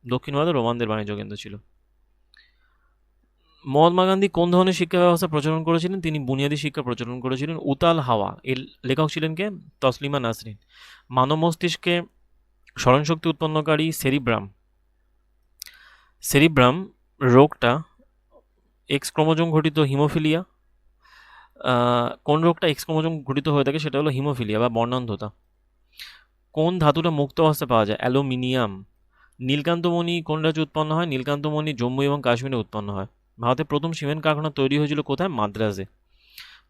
দক্ষিণ ভারতের রোমানদের বাণিজ্য কেন্দ্র ছিল। মহাত্মা গান্ধী কোন ধরনের শিক্ষা ব্যবস্থা প্রচলন করেছিলেন? তিনি বুনিয়াদী শিক্ষা প্রচলন করেছিলেন। উতাল হাওয়া এর লেখক ছিলেন কে? তসলিমা নাসরিন। মানব মস্তিষ্কে স্মরণশক্তি উৎপন্নকারী সেরিব্রাম রোগটা এক্স ক্রোমোজোম ঘটিত হিমোফিলিয়া। কোন রোগটা এক্স ক্রোমোজোম ঘটিত হয়ে থাকে? সেটা হলো হিমোফিলিয়া বা বর্ণান্ধতা। কোন ধাতুটা মুক্ত অবস্থায় পাওয়া যায়? অ্যালুমিনিয়াম। নীলকান্তমণি কোন রাজ্যে উৎপন্ন হয়? নীলকান্তমণি জম্মু এবং কাশ্মীরে উৎপন্ন হয়। ভারতের প্রথম সিমেন্ট কারখানা তৈরি হয়েছিল কোথায়? মাদ্রাজে।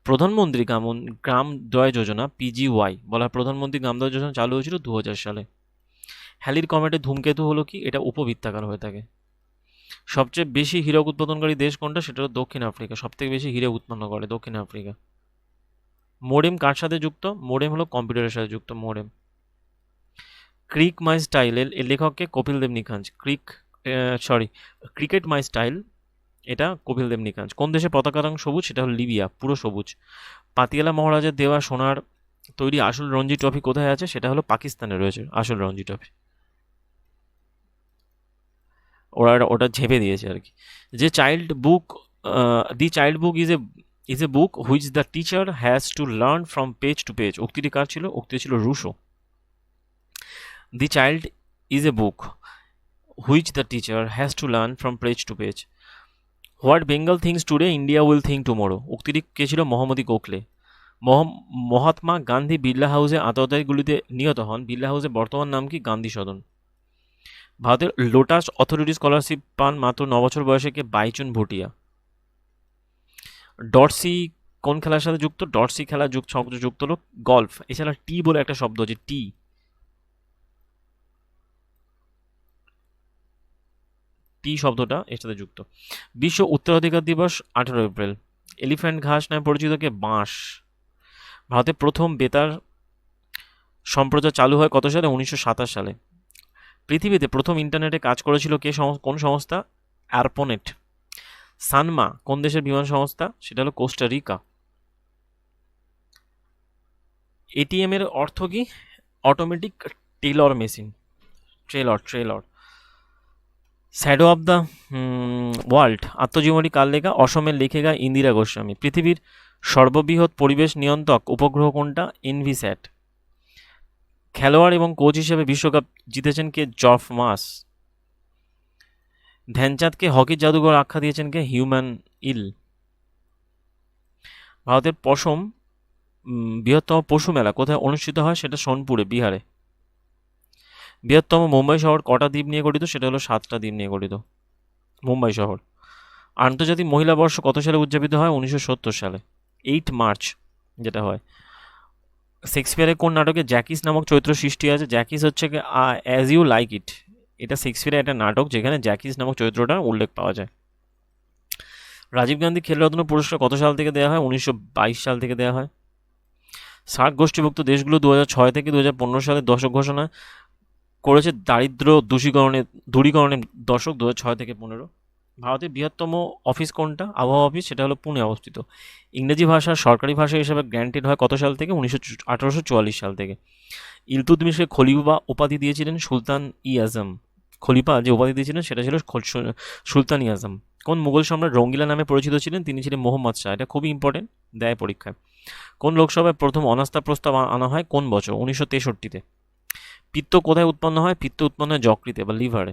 প্রধানমন্ত্রী গ্রামোদয় যোজনা PGY বলা হয়, প্রধানমন্ত্রী গ্রামোদয় যোজনা চালু হয়েছিল 2000 সালে। হ্যালির কমেটে ধূমকেতু হলো কি? এটা উপবৃত্তাকার হয়ে থাকে। সবচেয়ে বেশি হীরক উৎপাদনকারী দেশ কোনটা? সেটা হলো দক্ষিণ আফ্রিকা। সবথেকে বেশি হীরে উৎপন্ন করে দক্ষিণ আফ্রিকা। মোডেম কার সাথে যুক্ত? মোডেম হলো কম্পিউটারের সাথে যুক্ত মোডেম। ক্রিক মাই স্টাইল এর লেখককে? Kapil Dev নিখাঞ্জ। Cricket my style এটা কপিল দেব নিখাঞ্জ। কোন দেশে পতাকা রং সবুজ? সেটা হলো লিবিয়া, পুরো সবুজ। পাতিয়ালা মহারাজের দেওয়া সোনার তৈরি আসল রঞ্জি ট্রফি কোথায় আছে? সেটা হলো পাকিস্তানে রয়েছে আসল রঞ্জি ট্রফি। ওটা ঝেপে দিয়েছে আর কি। যে the child book is a book which the teacher has to learn from page to page. উক্তিটি কার ছিল? উক্তি ছিল Rousseau. The child is a book which the teacher has to learn from page to page. What Bengal thinks today India will think tomorrow. উক্তিটি কে ছিল? মোহাম্মদী গোখলে। মহাত্মা গান্ধী বিড়লা হাউসে আততায়ী গুলিতে নিহত হন। বিড়লা হাউসের বর্তমান নাম কি? গান্ধী সদন। ভারতের লোটাস অথরিটি স্কলারশিপ পান মাত্র 9 বছর বয়সে কে? বাইচুন ভুটিয়া। ডরসি কোন খেলার সাথে যুক্ত? ডরসি খেলা যুক্ত হলো গল্ফ। এছাড়া টি বলে একটা শব্দ আছে, টি শব্দটা এর সাথে যুক্ত। বিশ্ব উত্তরাধিকার দিবস 18 এপ্রিল। এলিফ্যান্ট ঘাস নামে পরিচিত কে? বাঁশ। ভারতের প্রথম বেতার সম্প্রচার চালু হয় কত সালে? 1927 সালে। পৃথিবীতে প্রথম ইন্টারনেটে কাজ করেছিল কোন সংস্থা? অ্যারপোনেট। সানমা কোন দেশের বিমান সংস্থা? সেটা হলো কোস্টারিকা। এটিএম এর অর্থ কি? Automatic Taylor machine. Trailer. Shadow of the world আত্মজীবনী কার লেখা? অসমের লেখিকা ইন্দিরা গোস্বামী। পৃথিবীর সর্ববৃহৎ পরিবেশ নিয়ন্ত্রক উপগ্রহ কোনটা? এনভিস্যাট। খেলোয়াড় এবং কোচ হিসেবে বিশ্বকাপ জিতেছেন কে? জর্জ মাস। ধ্যানচাঁদকে হকির জাদুঘর আখ্যা দিয়েছেন কে? হিউম্যান ইল। ভারতের বৃহত্তম পশু মেলা কোথায় অনুষ্ঠিত হয়? সেটা সোনপুরে, বিহারে। বৃহত্তম মুম্বাই শহর কটা দ্বীপ নিয়ে গঠিত? সেটা হলো 7টা দ্বীপ নিয়ে গঠিত মুম্বাই শহর। আন্তর্জাতিক মহিলা বর্ষ কত সালে উদযাপিত হয়? 1970 সালে, 8 মার্চ যেটা হয়। শেক্সপিয়ারের কোন নাটকে জ্যাকিস নামক চরিত্র সৃষ্টি আছে? জ্যাকিস হচ্ছে অ্যাজ ইউ লাইক ইট। এটা শেক্সপিয়ারের একটা নাটক যেখানে জ্যাকিস নামক চরিত্রটার উল্লেখ পাওয়া যায়। রাজীব গান্ধী খেলরত্ন পুরস্কার কত সাল থেকে দেওয়া হয়? 1922 সাল থেকে দেওয়া হয়। সার্ক গোষ্ঠীভুক্ত দেশগুলো 2006 থেকে 2015 সালে দশক ঘোষণা করেছে দারিদ্র দূরীকরণের দশক 2006 থেকে 15। ভারতের বৃহত্তম অফিস কোনটা? আবহাওয়া অফিস, সেটা হলো পুনে অবস্থিত। ইংরেজি ভাষা সরকারি ভাষা হিসেবে গ্র্যান্টেড হয় কত সাল থেকে? 1844 সাল থেকে। ইলতুৎমিশকে খলিফা উপাধি দিয়েছিলেন সুলতান ই আজম। খলিফা যে উপাধি দিয়েছিলেন সেটা ছিল সুলতান ই আজম। কোন মুঘল সম্রাট রঙ্গিলা নামে পরিচিত ছিলেন? তিনি ছিলেন মোহাম্মদ শাহ। এটা খুবই ইম্পর্টেন্ট, দেয় পরীক্ষায়। কোন লোকসভায় প্রথম অনাস্থা প্রস্তাব আনা হয়? কোন বছর? 1963-তে। পিত্ত কোথায় উৎপন্ন হয়? পিত্ত উৎপন্ন হয় যকৃতে বা লিভারে।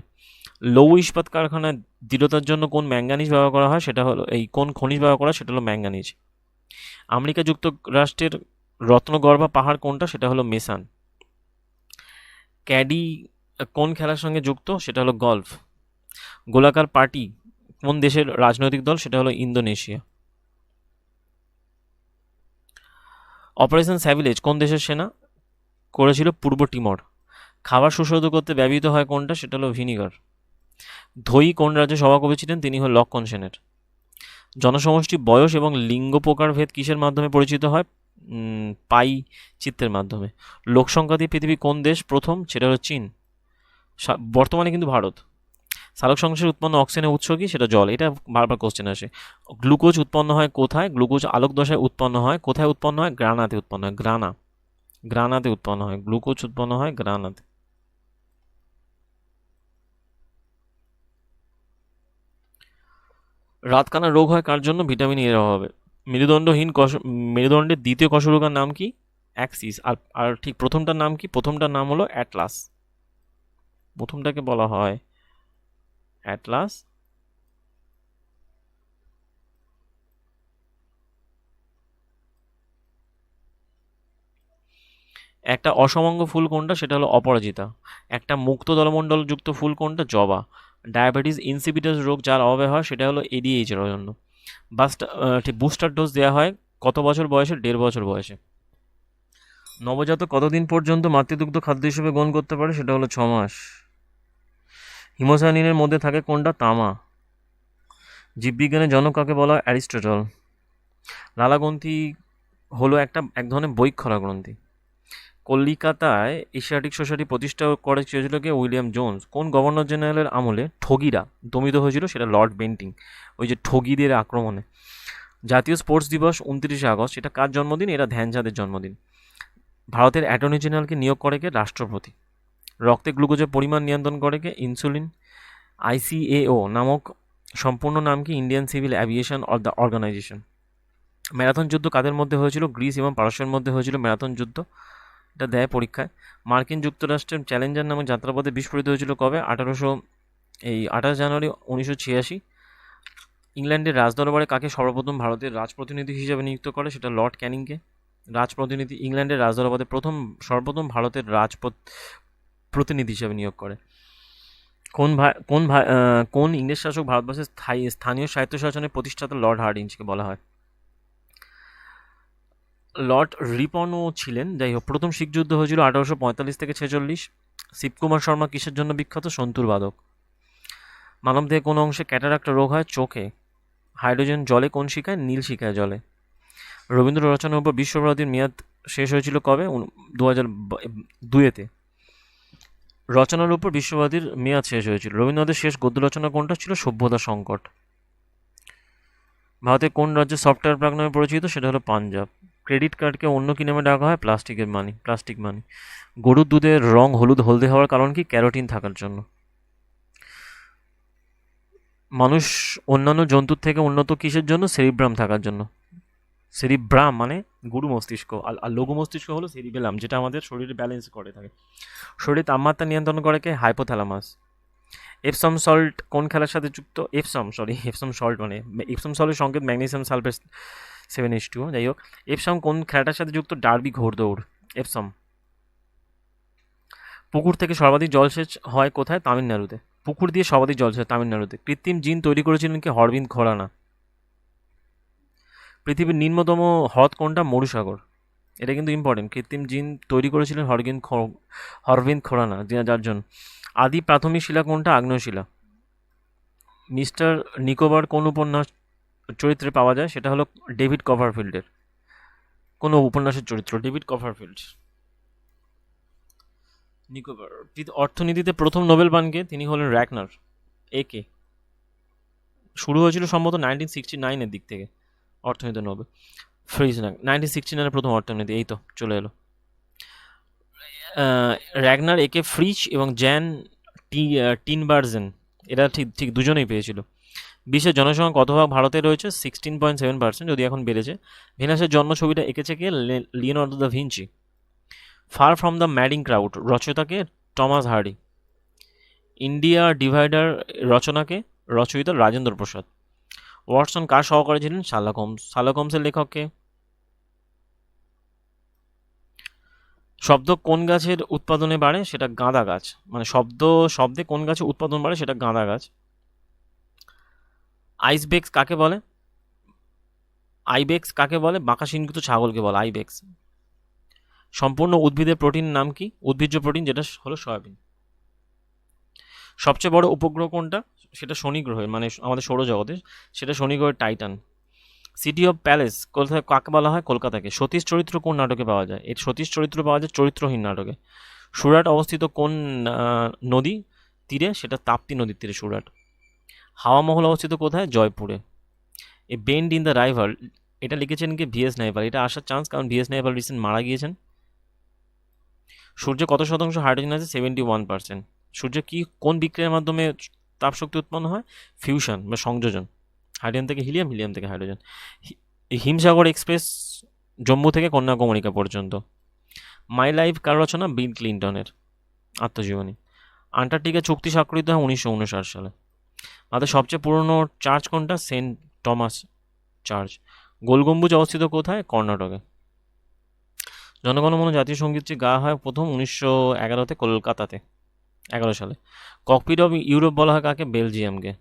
লৌহ ইস্পাত কারখানায় দৃঢ়তার জন্য কোন ম্যাঙ্গানিজ ব্যবহার করা হয়? সেটা হলো কোন খনিজ ব্যবহার করা হয়? সেটা হলো ম্যাঙ্গানিজ। আমেরিকা যুক্তরাষ্ট্রের রত্নগর্ভা পাহাড় কোনটা? সেটা হলো মেসান। ক্যাডি কোন খেলার সঙ্গে যুক্ত? সেটা হলো গলফ। গোলাকার পার্টি কোন দেশের রাজনৈতিক দল? সেটা হলো ইন্দোনেশিয়া। অপারেশন স্যাভিলেজ কোন দেশের সেনা করেছিল? পূর্ব টিমর। খাবার সুস্বাদু করতে ব্যবহৃত হয় কোনটা? সেটা হলো ভিনিগার। ধৈ কোন রাজ্যের সভাকবি ছিলেন? তিনি হল লক্ষণ সেনের। জনসমষ্টি বয়স এবং লিঙ্গ প্রকারভেদ কিসের মাধ্যমে পরিচিত হয়? পাই চিত্রের মাধ্যমে। লোকসংখ্যা দিয়ে পৃথিবী কোন দেশ প্রথম? সেটা হলো চীন। বর্তমানে কিন্তু ভারত। সালোক সংশ্লেষে উৎপন্ন অক্সিজেনের উৎস কি? সেটা জল। এটা বারবার কোশ্চেন আসে। গ্লুকোজ উৎপন্ন হয় কোথায়? গ্লুকোজ আলোক দশায় উৎপন্ন হয়। কোথায় উৎপন্ন হয়? গ্রানাতে উৎপন্ন হয়। গ্রানাতে উৎপন্ন হয়। গ্লুকোজ উৎপন্ন হয় গ্রানাতে। রাতকানা রোগ হয় কার জন্য? ভিটামিন এর অভাবে। মেরুদণ্ডের দ্বিতীয় কশরুকার নাম কি? অ্যাক্সিস। আর ঠিক প্রথমটার নাম কি? প্রথমটার নাম হলো অ্যাটলাস। প্রথমটাকে বলা হয় অ্যাটলাস। একটা অসমঙ্গ ফুল কোনটা? সেটা হলো অপরাজিতা। একটা মুক্ত দলমণ্ডলযুক্ত ফুল কোনটা? জবা। ডায়াবেটিস ইনসিপিটাস রোগ যার অভাবে হয় সেটা হলো এডিএইচ এর জন্য। বুস্টার ডোজ দেওয়া হয় কত বছর বয়সে? 1.5 বছর বয়সে। নবজাতক কতদিন পর্যন্ত মাতৃদুগ্ধ খাদ্য হিসেবে গ্রহণ করতে পারে? সেটা হলো 6 মাস। হিমোসায়ানিনের মধ্যে থাকে কোনটা? তামা। জীববিজ্ঞানের জনক কাকে বলা হয়? অ্যারিস্টটল। লালা গ্রন্থি হলো এক ধরনের বৈক্ষরা গ্রন্থি। কলকাতায় এশিয়াটিক সোসাইটি প্রতিষ্ঠা করে চেয়েছিল কে? William Jones. কোন গভর্নর জেনারেলের আমলে ঠগিরা দমিত হয়েছিল? সেটা লর্ড বেন্টিং। ওই যে ঠগিদের আক্রমণে। জাতীয় স্পোর্টস দিবস 29 আগস্ট, এটা কার জন্মদিন? এটা ধ্যানচাঁদের জন্মদিন। ভারতের অ্যাটর্নি জেনারেলকে নিয়োগ করে কে? রাষ্ট্রপতি। রক্তে গ্লুকোজের পরিমাণ নিয়ন্ত্রণ করে কে? ইনসুলিন। আইসিএও নামক সম্পূর্ণ নাম কি? Indian civil aviation organization. Marathon যুদ্ধ কাদের মধ্যে হয়েছিল? গ্রিস এবং পারস্যের মধ্যে হয়েছিল ম্যারাথন যুদ্ধ। এটা দেয় পরীক্ষায়। মার্কিন যুক্তরাষ্ট্রের চ্যালেঞ্জার নামক যাত্রাপথে বিস্ফোরিত হয়েছিল কবে? 28 জানুয়ারি 1986। ইংল্যান্ডের রাজদরবারে কাকে সর্বপ্রথম ভারতের রাজপ্রতিনিধি হিসেবে নিযুক্ত করে? সেটা লর্ড ক্যানিংকে। ইংল্যান্ডের রাজদরবারে সর্বপ্রথম ভারতের প্রতিনিধি হিসেবে নিয়োগ করে। কোন ইংরেজ শাসক ভারতবর্ষের স্থানীয় স্বায়ত্তশাসনের প্রতিষ্ঠাতা? লর্ড হার্ডিঞ্জকে বলা হয়। লর্ড রিপনও ছিলেন। যাই হোক, প্রথম শিখ যুদ্ধ হয়েছিল 1845 থেকে 46। শিবকুমার শর্মা কিসের জন্য বিখ্যাত? সন্তুর বাদক। মানবদেহে কোন অংশে ক্যাটারাক্ট রোগ হয়? চোখে। হাইড্রোজেন জলে কোন শিখায়? নীল শিখায় জলে। রবীন্দ্র রচনার উপর বিশ্বভারতীর মেয়াদ শেষ হয়েছিল কবে? 2002-তে। রচনার উপর বিশ্ববাদীর মেয়াদ শেষ হয়েছিল। রবীন্দ্রনাথের শেষ গদ্য রচনা কোনটা ছিল? সভ্যতা সংকট। ভারতের কোন রাজ্য সফটওয়্যার প্রাক নামে পরিচিত? সেটা হলো পাঞ্জাব। ক্রেডিট কার্ডকে অন্য কি নামে ডাকা হয়? প্লাস্টিক মানি। গরুর দুধের রং হলদে হওয়ার কারণ কি? ক্যারোটিন থাকার জন্য। মানুষ অন্যান্য জন্তুর থেকে উন্নত কিসের জন্য? সেরিব্রাম থাকার জন্য। সেরিব্রাম মানে গুরু মস্তিষ্ক, আর লঘু মস্তিষ্ক হলো সেরিবেলাম, যেটা আমাদের শরীরে ব্যালেন্স করে থাকে। শরীরে তাপমাত্রা নিয়ন্ত্রণ করে কে? হাইপোথ্যালামাস। এপসম সল্ট কোন খেলার সাথে যুক্ত? এপসম সল্ট মানে এপসম সল্টের সংকেত ম্যাগনেসিয়াম সালফেট 7H2। যাই হোক, এপসম কোন খেলাটার সাথে যুক্ত? ডার্বি ঘোড়দৌড়। এপসম। পুকুর থেকে সর্বাধিক জলসেচ হয় কোথায়? তামিলনাড়ুতে। পুকুর দিয়ে সর্বাধিক জলসেচ তামিলনাড়ুতে। কৃত্রিম জিন তৈরি করেছিলেন কে? হরবিন্দ খোরানা। পৃথিবীর নিম্নতম হ্রদ কোনটা? মরুসাগর। এটা কিন্তু ইম্পর্টেন্ট। কৃত্রিম জিন তৈরি করেছিলেন হরবিন্দ খোরানা, যার জন্য। আদি প্রাথমিক শিলা কোনটা? আগ্নেয় শিলা। মিস্টার নিকোবর কোন উপন্যাস চরিত্রে পাওয়া যায়? সেটা হলো ডেভিড কভারফিল্ডের। কোন উপন্যাসের চরিত্র? ডেভিড কভারফিল্ড। নিকোবর। অর্থনীতিতে প্রথম নোবেল পান কে? তিনি হলেন র্যাগনার। একে। শুরু হয়েছিল সম্ভবত 1969-এর দিক থেকে অর্থনীতি নোবেল। ফ্রিজনাক 1969-এর প্রথম অর্থনীতি। এই তো চলে এলো। র্যাগনার, একে ফ্রিজ এবং জ্যান টিনবার্জেন, এরা ঠিক ঠিক দুজনেই পেয়েছিল। বিশ্বের জনসংখ্যা কত ভাগ ভারতে রয়েছে? 16.7%, যদি এখন বেড়েছে। ভেনাসের জন্ম ছবিটা এঁকেছে কে? Leonardo da Vinci. Far from the madding crowd রচয়িতাকে? Thomas Hardy. ইন্ডিয়া ডিভাইডার রচনাকে? রচয়িতা রাজেন্দ্র প্রসাদ। ওয়াটসন কার সহকারী ছিলেন? Sherlock Holmes. শার্লক হোমসের লেখককে? শব্দ কোন গাছের উৎপাদনে বাড়ে? সেটা গাঁদা গাছ। মানে শব্দে কোন গাছের উৎপাদন বাড়ে? সেটা গাঁদা গাছ। আইবেক্স কাকে বলে? বাঁকা শিংযুক্ত ছাগলকে বলে আইবেক্স। সম্পূর্ণ উদ্ভিদের প্রোটিন নাম কি? উদ্ভিজ্জ প্রোটিন, যেটা হলো সয়াবিন। সবচেয়ে বড় উপগ্রহ কোনটা? সেটা শনি গ্রহের, মানে আমাদের সৌরজগতের, সেটা শনি গ্রহের টাইটান। সিটি অফ প্যালেস কোথায় কাকে বলা হয়? কলকাতাকে। সতীশ চরিত্র কোন নাটকে পাওয়া যায়? এর সতীশ চরিত্র পাওয়া যায় চরিত্রহীন নাটকে। সুরাট অবস্থিত কোন নদী তীরে? সেটা তাপ্তি নদীর তীরে সুরাট। হাওয়া মহল অবস্থিত কোথায়? জয়পুরে। এ বেন্ড ইন দ্য রাইভার, এটা লিখেছেন কি? ভিএস নাইপাল। এটা আসার চান্স, কারণ ভিএস নাইপাল রিসেন্ট মারা গিয়েছেন। সূর্য কত শতাংশ হাইড্রোজেন আছে? 71%। সূর্য কোন বিক্রিয়ার মাধ্যমে তাপশক্তি উৎপন্ন হয়? ফিউশন বা সংযোজন। হাইড্রোজেন থেকে হিলিয়াম, হিলিয়াম থেকে হাইড্রোজেন। হিমসাগর এক্সপ্রেস জম্মু থেকে কন্যাকুমারিকা পর্যন্ত। মাই লাইফ কার রচনা? বিল ক্লিন্টনের আত্মজীবনী। আন্টার্কটিকা চুক্তি স্বাক্ষরিত হয় 1959 সালে। আমাদের সবচেয়ে পুরনো চার্চ কোনটা? Saint Thomas church. গোল গম্বুজ অবস্থিত কোথায়? কর্ণাটকে। জনগণমন জাতীয় সঙ্গীতটি গাওয়া হয় প্রথম 1911-তে কলকাতাতে, 11 সালে। ককপিট অফ ইউরোপ বলা হয় কাকে? বেলজিয়ামকে।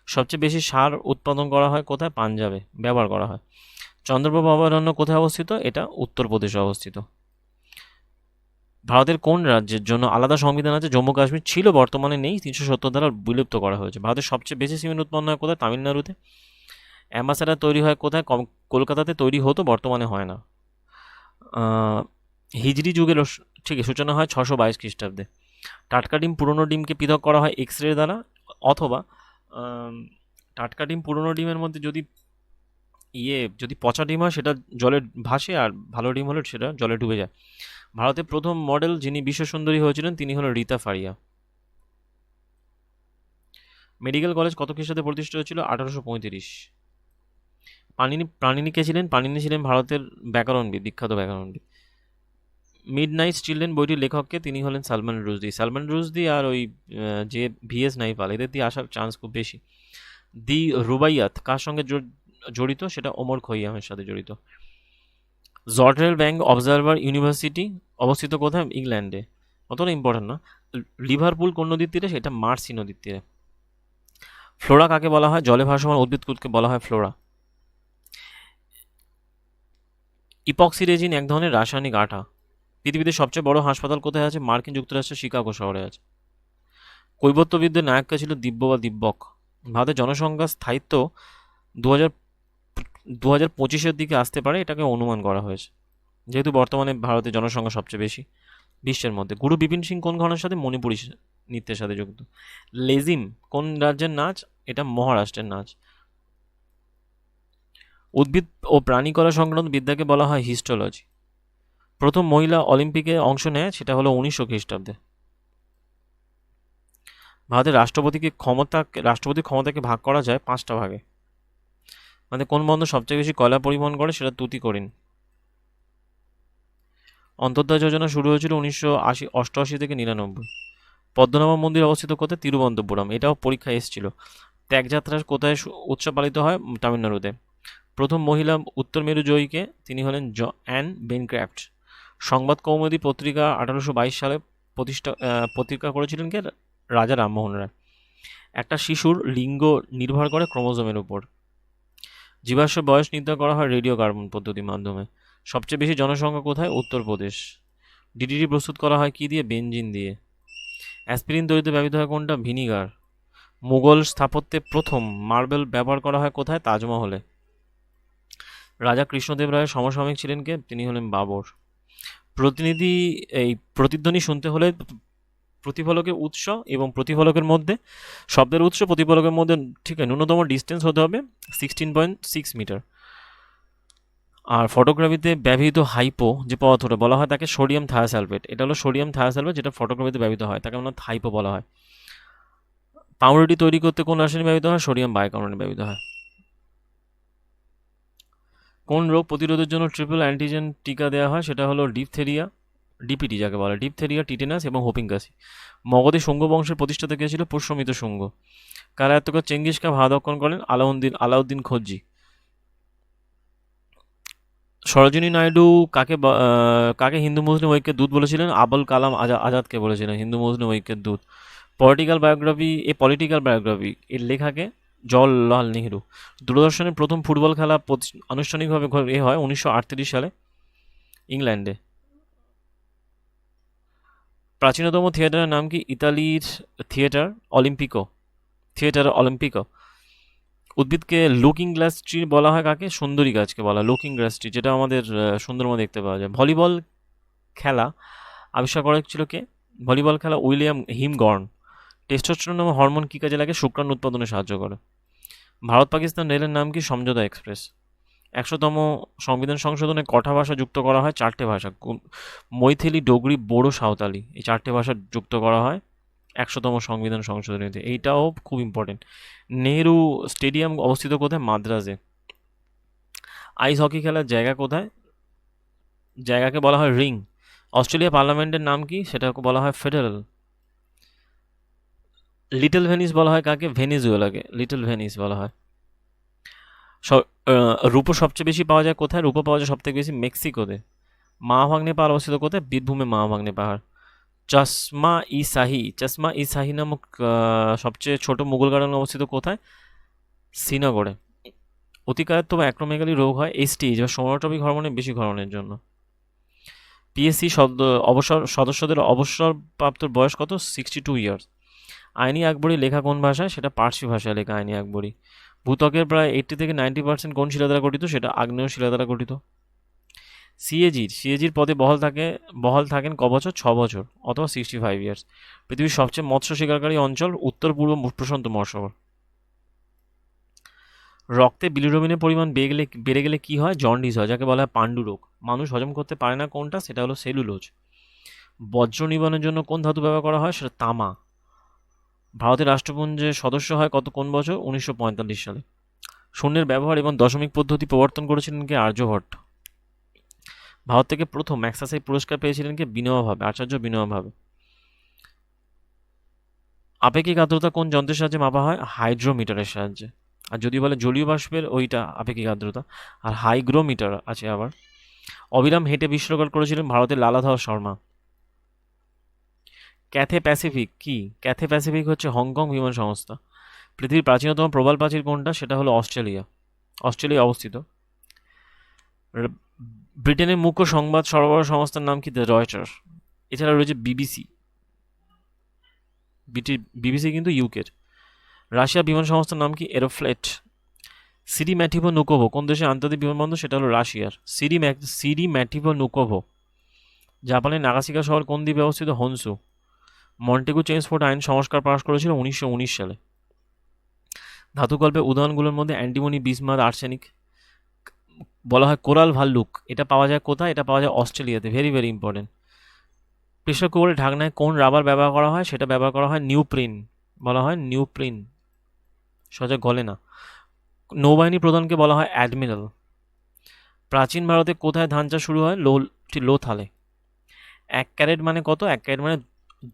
সবচেয়ে বেশি সার উৎপাদন করা হয় কোথায়? পাঞ্জাবে ব্যবহার করা হয়। চন্দ্রপ্রভা অভয়ারণ্য কোথায় অবস্থিত? এটা উত্তরপ্রদেশে অবস্থিত। ভারতের কোন রাজ্যের জন্য আলাদা সংবিধান আছে? জম্মু কাশ্মীর ছিল, বর্তমানে নেই, 370 দ্বারা বিলুপ্ত করা হয়েছে। ভারতের সবচেয়ে বেশি সিমেন্ট উৎপন্ন হয় কোথায়? তামিলনাড়ুতে। অ্যাম্বাসাডার তৈরি হয় কোথায়? কলকাতাতে তৈরি হতো, বর্তমানে হয় না। হিজরি যুগের ঠিক সূচনা হয় 622 খ্রিস্টাব্দে। টাটকা ডিম পুরনো ডিমকে পৃথক করা হয় এক্স রে দ্বারা, অথবা টাটকা ডিম পুরনো ডিমের মধ্যে যদি পচা ডিম হয় সেটা জলে ভাসে, আর ভালো ডিম হলে সেটা জলে ডুবে যায়। ভারতের প্রথম মডেল যিনি বিশ্ব সুন্দরী হয়েছিলেন তিনি হলো রীতা ফারিয়া। মেডিকেল কলেজ কত খ্রিস্টাব্দে প্রতিষ্ঠিত হয়েছিল? 1835। পাণিনি কে ছিলেন? পাণিনি ছিলেন ভারতের ব্যাকরণবিদ, বিখ্যাত ব্যাকরণবিদ। মিড নাইট চিলড্রেন বইটির লেখককে? তিনি হলেন সালমান রুশদি আর ওই যে ভিএস নাইপাল, এদের দিয়ে আসার চান্স খুব বেশি। দি রুবাইয়াত কার সঙ্গে জড়িত? সেটা ওমর খৈয়ামের সাথে জড়িত। জর্ডেল ব্যাংক অবজারভার ইউনিভার্সিটি অবস্থিত কোথায়? ইংল্যান্ডে। অতটা ইম্পর্টেন্ট না। লিভারপুল কোন নদীর তীরে? সেটা মার্সি নদীর তীরে। ফ্লোরা কাকে বলা হয়? জলে ভাসমান উদ্ভিদকুলকে বলা হয় ফ্লোরা। ইপক্সি রেজিন এক ধরনের রাসায়নিক আঠা। পৃথিবীতে সবচেয়ে বড় হাসপাতাল কোথায় আছে? মার্কিন যুক্তরাষ্ট্রের শিকাগো শহরে আছে। কৈবর্তবিদ্যের নায়ককে ছিল দিব্য বা দিব্যক। ভারতের জনসংখ্যার স্থায়িত্ব 2025-এর দিকে আসতে পারে, এটাকে অনুমান করা হয়েছে। যেহেতু বর্তমানে ভারতের জনসংখ্যা সবচেয়ে বেশি বিশ্বের মধ্যে। গুরু বিপিন সিং কোন ঘরানার সাথে? মণিপুরী নৃত্যের সাথে যুক্ত। লেজিম কোন রাজ্যের নাচ? এটা মহারাষ্ট্রের নাচ। উদ্ভিদ ও প্রাণী কলা সংক্রান্ত বিদ্যাকে বলা হয় হিস্টোলজি। প্রথম মহিলা অলিম্পিকে অংশ নেয়, সেটা হলো 1900 খ্রিস্টাব্দে। ভারতের রাষ্ট্রপতির ক্ষমতাকে ভাগ করা যায় 5টা ভাগে। মানে কোন বন্দর সবচেয়ে বেশি কয়লা পরিবহন করে? সেটা তুতিকোরিন। অন্তর্দয় যোজনা শুরু হয়েছিল 1988 থেকে 99। পদ্মনাভ মন্দির অবস্থিত কোথায়? তিরুবনন্তপুরম। এটাও পরীক্ষায় এসেছিল। ত্যাগযাত্রার কোথায় উৎসব পালিত হয়? তামিলনাড়ুতে। প্রথম মহিলা উত্তর মেরু জয়ীকে? তিনি হলেন অ্যান বেনক্রাফট। সংবাদ কৌমুদী পত্রিকা 1822 সালে পত্রিকা করেছিলেন কে? রাজা রামমোহন রায়। একটা শিশুর লিঙ্গ নির্ভর করে ক্রোমোজোমের উপর। জীবাশ্মের বয়স নির্ধারণ করা হয় রেডিও কার্বন পদ্ধতির মাধ্যমে। সবচেয়ে বেশি জনসংখ্যা কোথায়? উত্তরপ্রদেশ। ডিডিটি প্রস্তুত করা হয় কি দিয়ে? বেনজিন দিয়ে। অ্যাসপিরিন তৈরিতে ব্যবহৃত হয় কোনটা? ভিনিগার। মুঘল স্থাপত্যে প্রথম মার্বেল ব্যবহার করা হয় কোথায়? তাজমহলে। রাজা কৃষ্ণদেব রায়ের সমসাময়িক ছিলেন কে? তিনি হলেন বাবর। প্রতিধ্বনি শুনতে হলে প্রতিফলকের উৎস এবং প্রতিফলকের মধ্যে, শব্দের উৎস প্রতিফলকের মধ্যে, ঠিক আছে, ন্যূনতম ডিস্টেন্স হতে হবে 16.6 মিটার। আর ফটোগ্রাফিতে ব্যবহৃত হাইপো যে পদার্থটা বলা হয় তাকে সোডিয়াম থায়োসালফেট। এটা হলো সোডিয়াম থায়োসালফেট, যেটা ফটোগ্রাফিতে ব্যবহৃত হয়, তাকে আমরা হাইপো বলা হয়। পাউরুটি তৈরি করতে কোন রাসায়নিক ব্যবহৃত হয়? সোডিয়াম বাইকার্বনেট ব্যবহৃত হয়। কোন রোগ প্রতিরোধের জন্য ট্রিপল অ্যান্টিজেন টিকা দেওয়া হয়? সেটা হলো ডিপথেরিয়া, ডিপিটি যাকে বলে, ডিপথেরিয়া, টিটেনাস এবং হোপিং কাশি। মগধে শুঙ্গ বংশের প্রতিষ্ঠাতা কে ছিল? পুষ্যমিত শুঙ্গ। কারায়ত্তকার চেঙ্গিস খান ভারত দখল করেন? আলাউদ্দিন খলজি। সরোজিনী নাইডু কাকে হিন্দু মুসলিম ঐক্যের দূত বলেছিলেন? আবুল কালাম আজাদকে বলেছিলেন হিন্দু মুসলিম ঐক্যের দূত। পলিটিক্যাল বায়োগ্রাফি এর লেখাকে? জওহরলাল নেহরু। দূরদর্শনের প্রথম ফুটবল খেলা আনুষ্ঠানিকভাবে হয় 1938 সালে ইংল্যান্ডে। প্রাচীনতম থিয়েটারের নাম কি? ইতালির থিয়েটার অলিম্পিকো। উদ্ভিদকে লুকিং গ্লাস ট্রি বলা হয় কাকে? সুন্দরী গাছকে বলা হয় লুকিং গ্লাস ট্রি, যেটা আমাদের সুন্দরবনে দেখতে পাওয়া যায়। ভলিবল খেলা আবিষ্কার করেছিল কে? ভলিবল খেলা উইলিয়াম হিমগর্ন। টেস্টোস্টেরন নামক হরমোন কী কাজে লাগে? শুক্রাণু উৎপাদনে সাহায্য করে। ভারত পাকিস্তান রেলের নাম কি? সমঝোতা এক্সপ্রেস। 100তম সংবিধান সংশোধনে কটা ভাষা যুক্ত করা হয়? 4টে ভাষা। মৈথিলি, ডোগরি, বোডো, সাঁওতালি, এই 4টে ভাষা যুক্ত করা হয় 100তম সংবিধান সংশোধনীতে। এইটাও খুব ইম্পর্টেন্ট। নেহেরু স্টেডিয়াম অবস্থিত কোথায়? মাদ্রাজে। আইস হকি খেলার জায়গা কোথায়? জায়গাকে বলা হয় রিং। অস্ট্রেলিয়া পার্লামেন্টের নাম কি? সেটাকে বলা হয় ফেডারেল। লিটল ভেনিস বলা হয় কাকে? ভেনিজুয়েলাকে লিটল ভেনিস বলা হয়। রূপো সবচেয়ে বেশি পাওয়া যায় কোথায়? রূপো পাওয়া যায় সবথেকে বেশি মেক্সিকোতে। মাহাভাগ্নে পাহাড় অবস্থিত কোথায়? বীরভূমে মাহাভাগ্নে পাহাড়। চশমা ই শাহী নামক সবচেয়ে ছোট মুঘল গার্ডেন অবস্থিত কোথায়? শ্রীনগরে। অতিকায়ত্ব বা অ্যাক্রোমেগালি রোগ হয় এসটি বা সোমাটোপিক হরমোনের বেশি ক্ষরণের জন্য। পিএসসি সদস্যদের অবসরপ্রাপ্ত বয়স কত? 62 ইয়ার্স। আইনি আকবরী লেখা কোন ভাষায়? সেটা পার্সি ভাষায় লেখা আইনি আকবরী। ভূত্বকের প্রায় 80 থেকে 90% কোন শিলা দ্বারা গঠিত? সেটা আগ্নেয় শিলা দ্বারা গঠিত। সিএজির পদে বহাল থাকেন ক বছর? 6 বছর অথবা 65 ইয়ার্স। পৃথিবীর সবচেয়ে মৎস্য শিকারকারী অঞ্চল? উত্তর পূর্ব প্রশান্ত মহাসাগর। রক্তে বিলিরুবিনের পরিমাণ বেড়ে গেলে কি হয়? জন্ডিস হয়, যাকে বলা হয় পাণ্ডু রোগ। মানুষ হজম করতে পারে না কোনটা? সেটা হলো সেলুলোজ। বজ্র নিবারণের জন্য কোন ধাতু ব্যবহার করা হয়? সেটা তামা। ভারতের রাষ্ট্রপুঞ্জের সদস্য হয় কোন বছর? 1945 সালে। শূন্যের ব্যবহার এবং দশমিক পদ্ধতি প্রবর্তন করেছিলেন কে? আর্যভট্ট। ভারত থেকে প্রথম ম্যাক্সাসাই পুরস্কার পেয়েছিলেন কে? আচার্য বিনোবা ভাবে। আপেক্ষিক আর্দ্রতা কোন যন্ত্রের সাহায্যে মাপা হয়? হাইড্রোমিটারের সাহায্যে। আর যদি বলে জলীয় বাষ্পের, ওইটা আপেক্ষিক আর্দ্রতা। আর হাইগ্রোমিটার আছে আবার। অবিরাম হেঁটে বিশ্ব রেকর্ড করেছিলেন ভারতের লালাধর শর্মা। ক্যাথে প্যাসিফিক কি? ক্যাথে প্যাসিফিক হচ্ছে হংকং বিমান সংস্থা। পৃথিবীর প্রাচীনতম প্রবাল প্রাচীর কোনটা? সেটা হলো অস্ট্রেলিয়া অবস্থিত। ব্রিটেনের মুখ্য সংবাদ সরবরাহ সংস্থার নাম কি? The Reuters. এছাড়া রয়েছে বিবিসি। বিবিসি কিন্তু ইউকের। রাশিয়ার বিমান সংস্থার নাম কি? এরোফ্লেট। সিরিম্যাটিভো নুকোভো কোন দেশের আন্তর্জাতিক বিমানবন্দর? সেটা হলো রাশিয়ার। সিরিম্যাটিভো নুকোভো। জাপানের নাগাসাকি শহর কোন দ্বীপে অবস্থিত? হনসু। মন্টেগু চেমসফোর্ড আইন সংস্কার পাশ করেছিল 1919 সালে। ধাতুকল্পের উদাহরণগুলোর মধ্যে অ্যান্টিমনি, বিসমাথ, আর্সেনিক। বলা হয় কোরাল ভাল্লুক, এটা পাওয়া যায় কোথায়? এটা পাওয়া যায় অস্ট্রেলিয়াতে। Very very important. প্রেসার কুকারের ঢাকনায় কোন রাবার ব্যবহার করা হয়? সেটা ব্যবহার করা হয় নিউপ্রিন। বলা হয় নিউপ্রিন, সহজে গলে না। নৌবাহিনী প্রধানকে বলা হয় অ্যাডমিরাল। প্রাচীন ভারতে কোথায় ধান চাষ শুরু হয়? লোথালে। 1 ক্যারেট মানে কত? 1 ক্যারেট মানে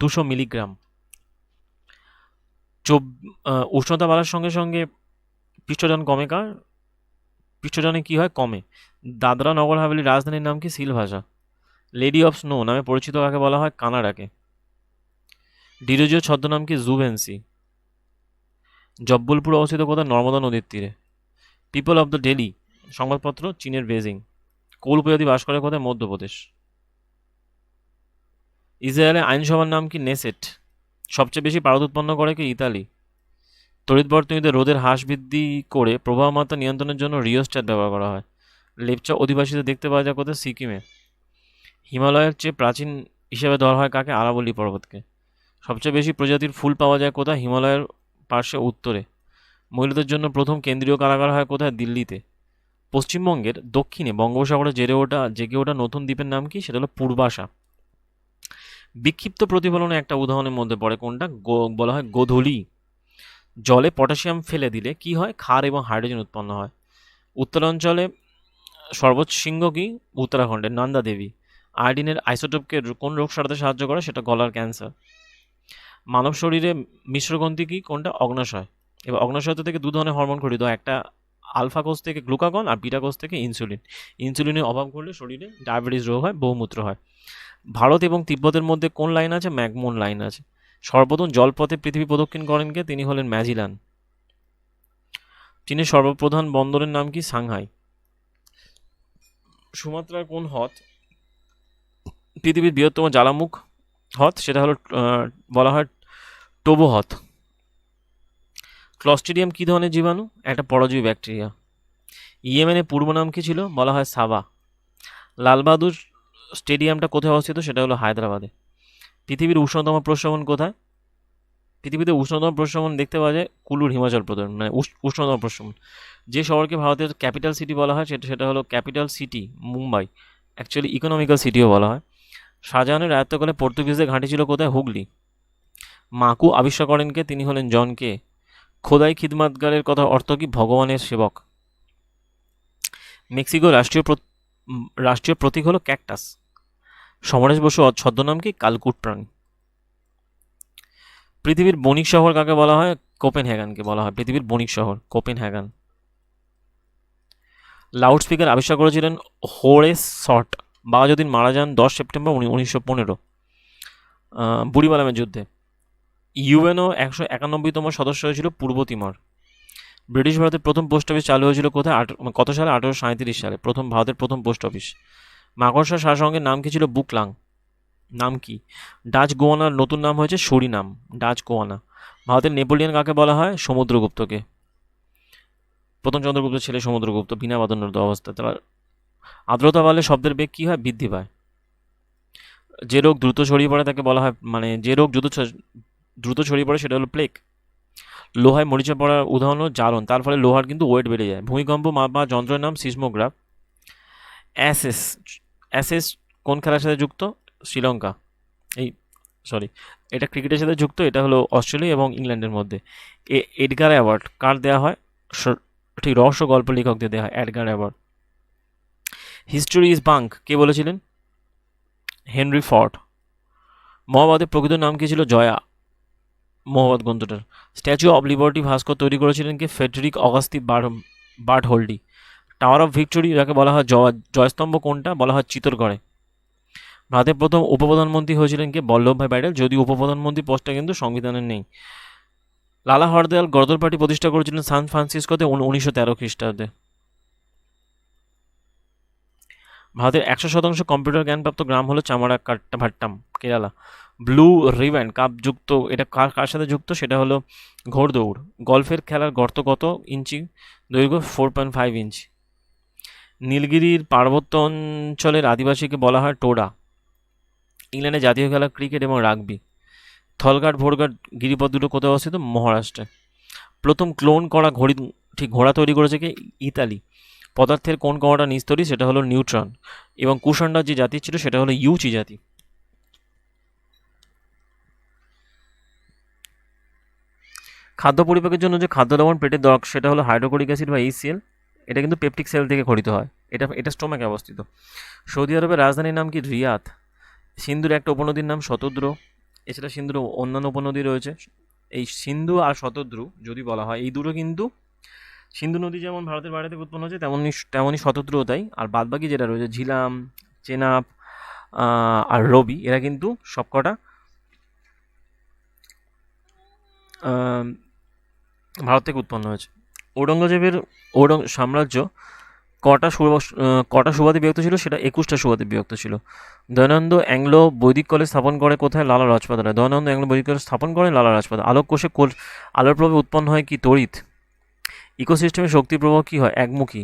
200 মিলিগ্রাম। উষ্ণতা বাড়ার সঙ্গে সঙ্গে পৃষ্ঠটান কমে কার? পৃষ্ঠটানে কি হয়? কমে। দাদরা নগর হাভেলির রাজধানীর নাম কি? সিলভাসা। লেডি অফ স্নো নামে পরিচিত কাকে বলা হয়? কানাডাকে। ডিরোজিও ছদ্মনাম কি? জুভেন্সি। জব্বলপুর অবস্থিত কোথায়? নর্মদা নদীর তীরে। পিপল অব দ্য ডেলি সংবাদপত্র চীনের বেজিং। কোল উপজাতি বাস করে কোথায়? মধ্যপ্রদেশ। ইসরায়েলের আইনসভার নাম কি? নেসেট। সবচেয়ে বেশি পারদ উৎপন্ন করে কি? ইতালি। তড়িৎ বর্তনীতে রোদের হ্রাস বৃদ্ধি করে প্রবাহ মাত্রা নিয়ন্ত্রণের জন্য রিওস্ট্যাট ব্যবহার করা হয়। লেপচা অধিবাসীদের দেখতে পাওয়া যায় কোথায়? সিকিমে। হিমালয়ের চেয়ে প্রাচীন হিসেবে ধরা হয় কাকে? আরাবল্লী পর্বতকে। সবচেয়ে বেশি প্রজাতির ফুল পাওয়া যায় কোথায়? হিমালয়ের পার্শ্বে উত্তরে। মহিলাদের জন্য প্রথম কেন্দ্রীয় কারাগার হয় কোথায়? দিল্লিতে। পশ্চিমবঙ্গের দক্ষিণে বঙ্গোপসাগরে জেগে ওঠা নতুন দ্বীপের নাম কি? সেটা হলো পূর্বাশা। বিক্ষিপ্ত প্রতিফলনে একটা উদাহরণের মধ্যে পড়ে কোনটা? বলা হয় গোধূলি। জলে পটাশিয়াম ফেলে দিলে কি হয়? ক্ষার এবং হাইড্রোজেন উৎপন্ন হয়। উত্তরাঞ্চলে সর্বোচ্চ শৃঙ্গ কি? উত্তরাখণ্ডের নন্দা দেবী। আয়োডিনের আইসোটোপকে কোন রোগ সারাতে সাহায্য করে? সেটা গলার ক্যান্সার। মানব শরীরে মিশ্রগ্রন্থি কি? কোনটা? অগ্নাশয়। এবার অগ্নাশয় থেকে দু ধরনের হরমোন খরিত হয়, একটা আলফা কোষ থেকে গ্লুকাগন আর বিটা কোষ থেকে ইনসুলিন। ইনসুলিনের অভাব ঘটলে শরীরে ডায়াবেটিস রোগ হয়, বহুমূত্র হয়। ভারত এবং তিব্বতের মধ্যে কোন লাইন আছে? ম্যাকমোহন লাইন আছে। সর্বপ্রথম জলপথে পৃথিবী প্রদক্ষিণ করেন কে? তিনি হলেন ম্যাজিলান। চীনের সর্বপ্রধান বন্দরের নাম কি? সাংহাই। সুমাত্রার কোন হ্রদ পৃথিবীর বৃহত্তম জ্বালামুখ হ্রদ? সেটা হলো বলা হয় টোবো হ্রদ। ক্লস্ট্রিডিয়াম কি ধরনের জীবাণু? একটা পরজীবী ব্যাকটেরিয়া। ইয়েমেনের পূর্ব নাম কি ছিল? বলা হয় সাবা। লালবাহাদুর স্টেডিয়ামটা কোথায় অবস্থিত? সেটা হলো হায়দ্রাবাদে। পৃথিবীর উষ্ণতম প্রস্রবণ কোথায়? পৃথিবীতে উষ্ণতম প্রস্রবণ দেখতে পাওয়া যায় কুলুর, হিমাচল প্রদেশ, মানে উষ্ণতম প্রস্রবণ। যে শহরকে ভারতের ক্যাপিটাল সিটি বলা হয় সেটা হলো capital city Mumbai. Actually economical CTO বলা হয়। শাহজাহানের রাজত্বকালে পর্তুগিজদের ঘাঁটি ছিল কোথায়? হুগলি। মাকু আবিষ্কার করেন কে? তিনি হলেন জন কে। খোদাই খিদমাতগারের কথা অর্থ কি? ভগবানের সেবক। মেক্সিকো রাষ্ট্রীয় প্রতীক হলো ক্যাকটাস। সমরেশ বসু ছদ্মনাম কি? কালকুট প্রাণী। পৃথিবীর বণিক শহর কাকে বলা হয়? কোপেনহেগানকে বলা হয় পৃথিবীর বণিক শহর, কোপেনহেগান। লাউড স্পিকার আবিষ্কার করেছিলেন হোরেস শর্ট। বাঘাযতীন মারা যান 10 সেপ্টেম্বর 1915 বুড়িবালামের যুদ্ধে। ইউএনও 191তম সদস্য হয়েছিল পূর্ব তিমর। ব্রিটিশ ভারতের প্রথম পোস্ট অফিস চালু হয়েছিল কোথায়? কত সালে? 1837 সালে ভারতের প্রথম পোস্ট অফিস। মাকড়সার শাসকের নাম কি ছিল? বুকলাং। নাম কি? ডাচ গোয়ানার নতুন নাম হয়েছে সুরিনাম। ডাচ গোয়ানা। ভারতের নেপোলিয়ন কাকে বলা হয়? সমুদ্রগুপ্তকে। প্রথম চন্দ্রগুপ্ত ছেলে সমুদ্রগুপ্ত, বিনা বাদনরত অবস্থায়। তার আর্দ্রতা বাড়লে শব্দের বেগ কি হয়? বৃদ্ধি পায়। যে রোগ দ্রুত ছড়িয়ে পড়ে তাকে বলা হয়, মানে যে রোগ দ্রুত ছড়িয়ে পড়ে সেটা হলো প্লেগ। লোহায় মরিচা পড়ার উদাহরণ হলো জারণ, তার ফলে লোহার কিন্তু ওয়েট বেড়ে যায়। ভূমিকম্প মাপা যন্ত্রের নাম সিসমোগ্রাফ। অ্যাসেস অ্যাসেস কোন খেলার সাথে যুক্ত? শ্রীলঙ্কা, এই সরি, এটা ক্রিকেটের সাথে যুক্ত। এটা হলো অস্ট্রেলিয়া এবং ইংল্যান্ডের মধ্যে। এডগার অ্যাওয়ার্ড কার দেওয়া হয়? ঠিক, রহস্য গল্প লেখকদের দেওয়া হয় Edgar award. History is bunk কে বলেছিলেন? Henry Ford. মহাভারতের প্রকৃত নাম কি ছিল? জয়া। মহাভারত গ্রন্থটার। স্ট্যাচু অব লিবার্টি ভাস্কর তৈরি করেছিলেন কে? Frederic Auguste Bartholdi. Tower of Victory যাকে বলা হয় জয়স্তম্ভ কোনটা? বলা হয় চিতরগড়ে। ভারতের প্রথম উপপ্রধানমন্ত্রী হয়েছিলেন কে? বল্লভভাই প্যাটেল, যদিও উপপ্রধানমন্ত্রী পোস্টটা কিন্তু সংবিধানের নেই। লালা হরদয়াল গদর পার্টি প্রতিষ্ঠা করেছিলেন সান ফ্রান্সিসকোতে 1913 খ্রিস্টাব্দে। ভারতের 100% কম্পিউটার জ্ঞানপ্রাপ্ত গ্রাম হলো চামারাকাট্টাভাট্টাম, কেরালা। ব্লু রিবন কাপ যুক্ত, এটা কার কার সাথে যুক্ত, সেটা হলো ঘোড়দৌড়। গল্ফের খেলার গর্ত কত ইঞ্চি দৈর্ঘ্য? 4.5 ইঞ্চ। নীলগিরির পার্বত্য অঞ্চলের আদিবাসীকে বলা হয় টোডা। ইংল্যান্ডের জাতীয় খেলা ক্রিকেট এবং রাগবি। থলঘাট ভোরঘাট গিরিপথ দুটো কোথায় অবস্থিত? মহারাষ্ট্রে। প্রথম ক্লোন করা ঘোড়া তৈরি করেছে কে? ইতালি। পদার্থের কোন কণাটা নিস্তরী? সেটা হলো নিউট্রন। এবং কুষাণরা যে জাতি ছিল সেটা হলো ইউচি জাতি। খাদ্য পরিপাকের জন্য যে খাদ্য লবণ পেটের দরকার সেটা হলো হাইড্রোক্লোরিক অ্যাসিড বা HCl। এটা কিন্তু পেপটিক সেল থেকে খরিত হয়। এটা স্টোমাকে অবস্থিত। সৌদি আরবের রাজধানীর নাম কি? রিয়াদ। সিন্ধুর একটা উপনদীর নাম শতদ্রু। এছাড়া সিন্ধুর অন্যান্য উপনদী রয়েছে। এই সিন্ধু আর শতদ্রু যদি বলা হয়, এই দুটো কিন্তু, সিন্ধু নদী যেমন ভারতের বাইরে থেকে উৎপন্ন হয়েছে তেমনই শতদ্রুও তাই। আর বাদবাকি যেটা রয়েছে ঝিলাম, চেনাব আর রবি, এরা কিন্তু সবকটা ভারত থেকে উৎপন্ন হয়েছে। ঔরঙ্গজেবের সাম্রাজ্য কটা সুবাদে বিভক্ত ছিল? সেটা 21টা সুবাদে বিভক্ত ছিল। দয়ানন্দ অ্যাংলো বৈদিক কলেজ স্থাপন করে কোথায়? লালা রাজপথ রায়। দয়ানন্দ অ্যাংলো বৈদিক কলেজ স্থাপন করেন লালা রাজপথ। আলোক কোষে আলোর প্রভাবে উৎপন্ন হয় কি? তড়িৎ। ইকোসিস্টেমে শক্তি প্রবাহ কী হয়? একমুখী।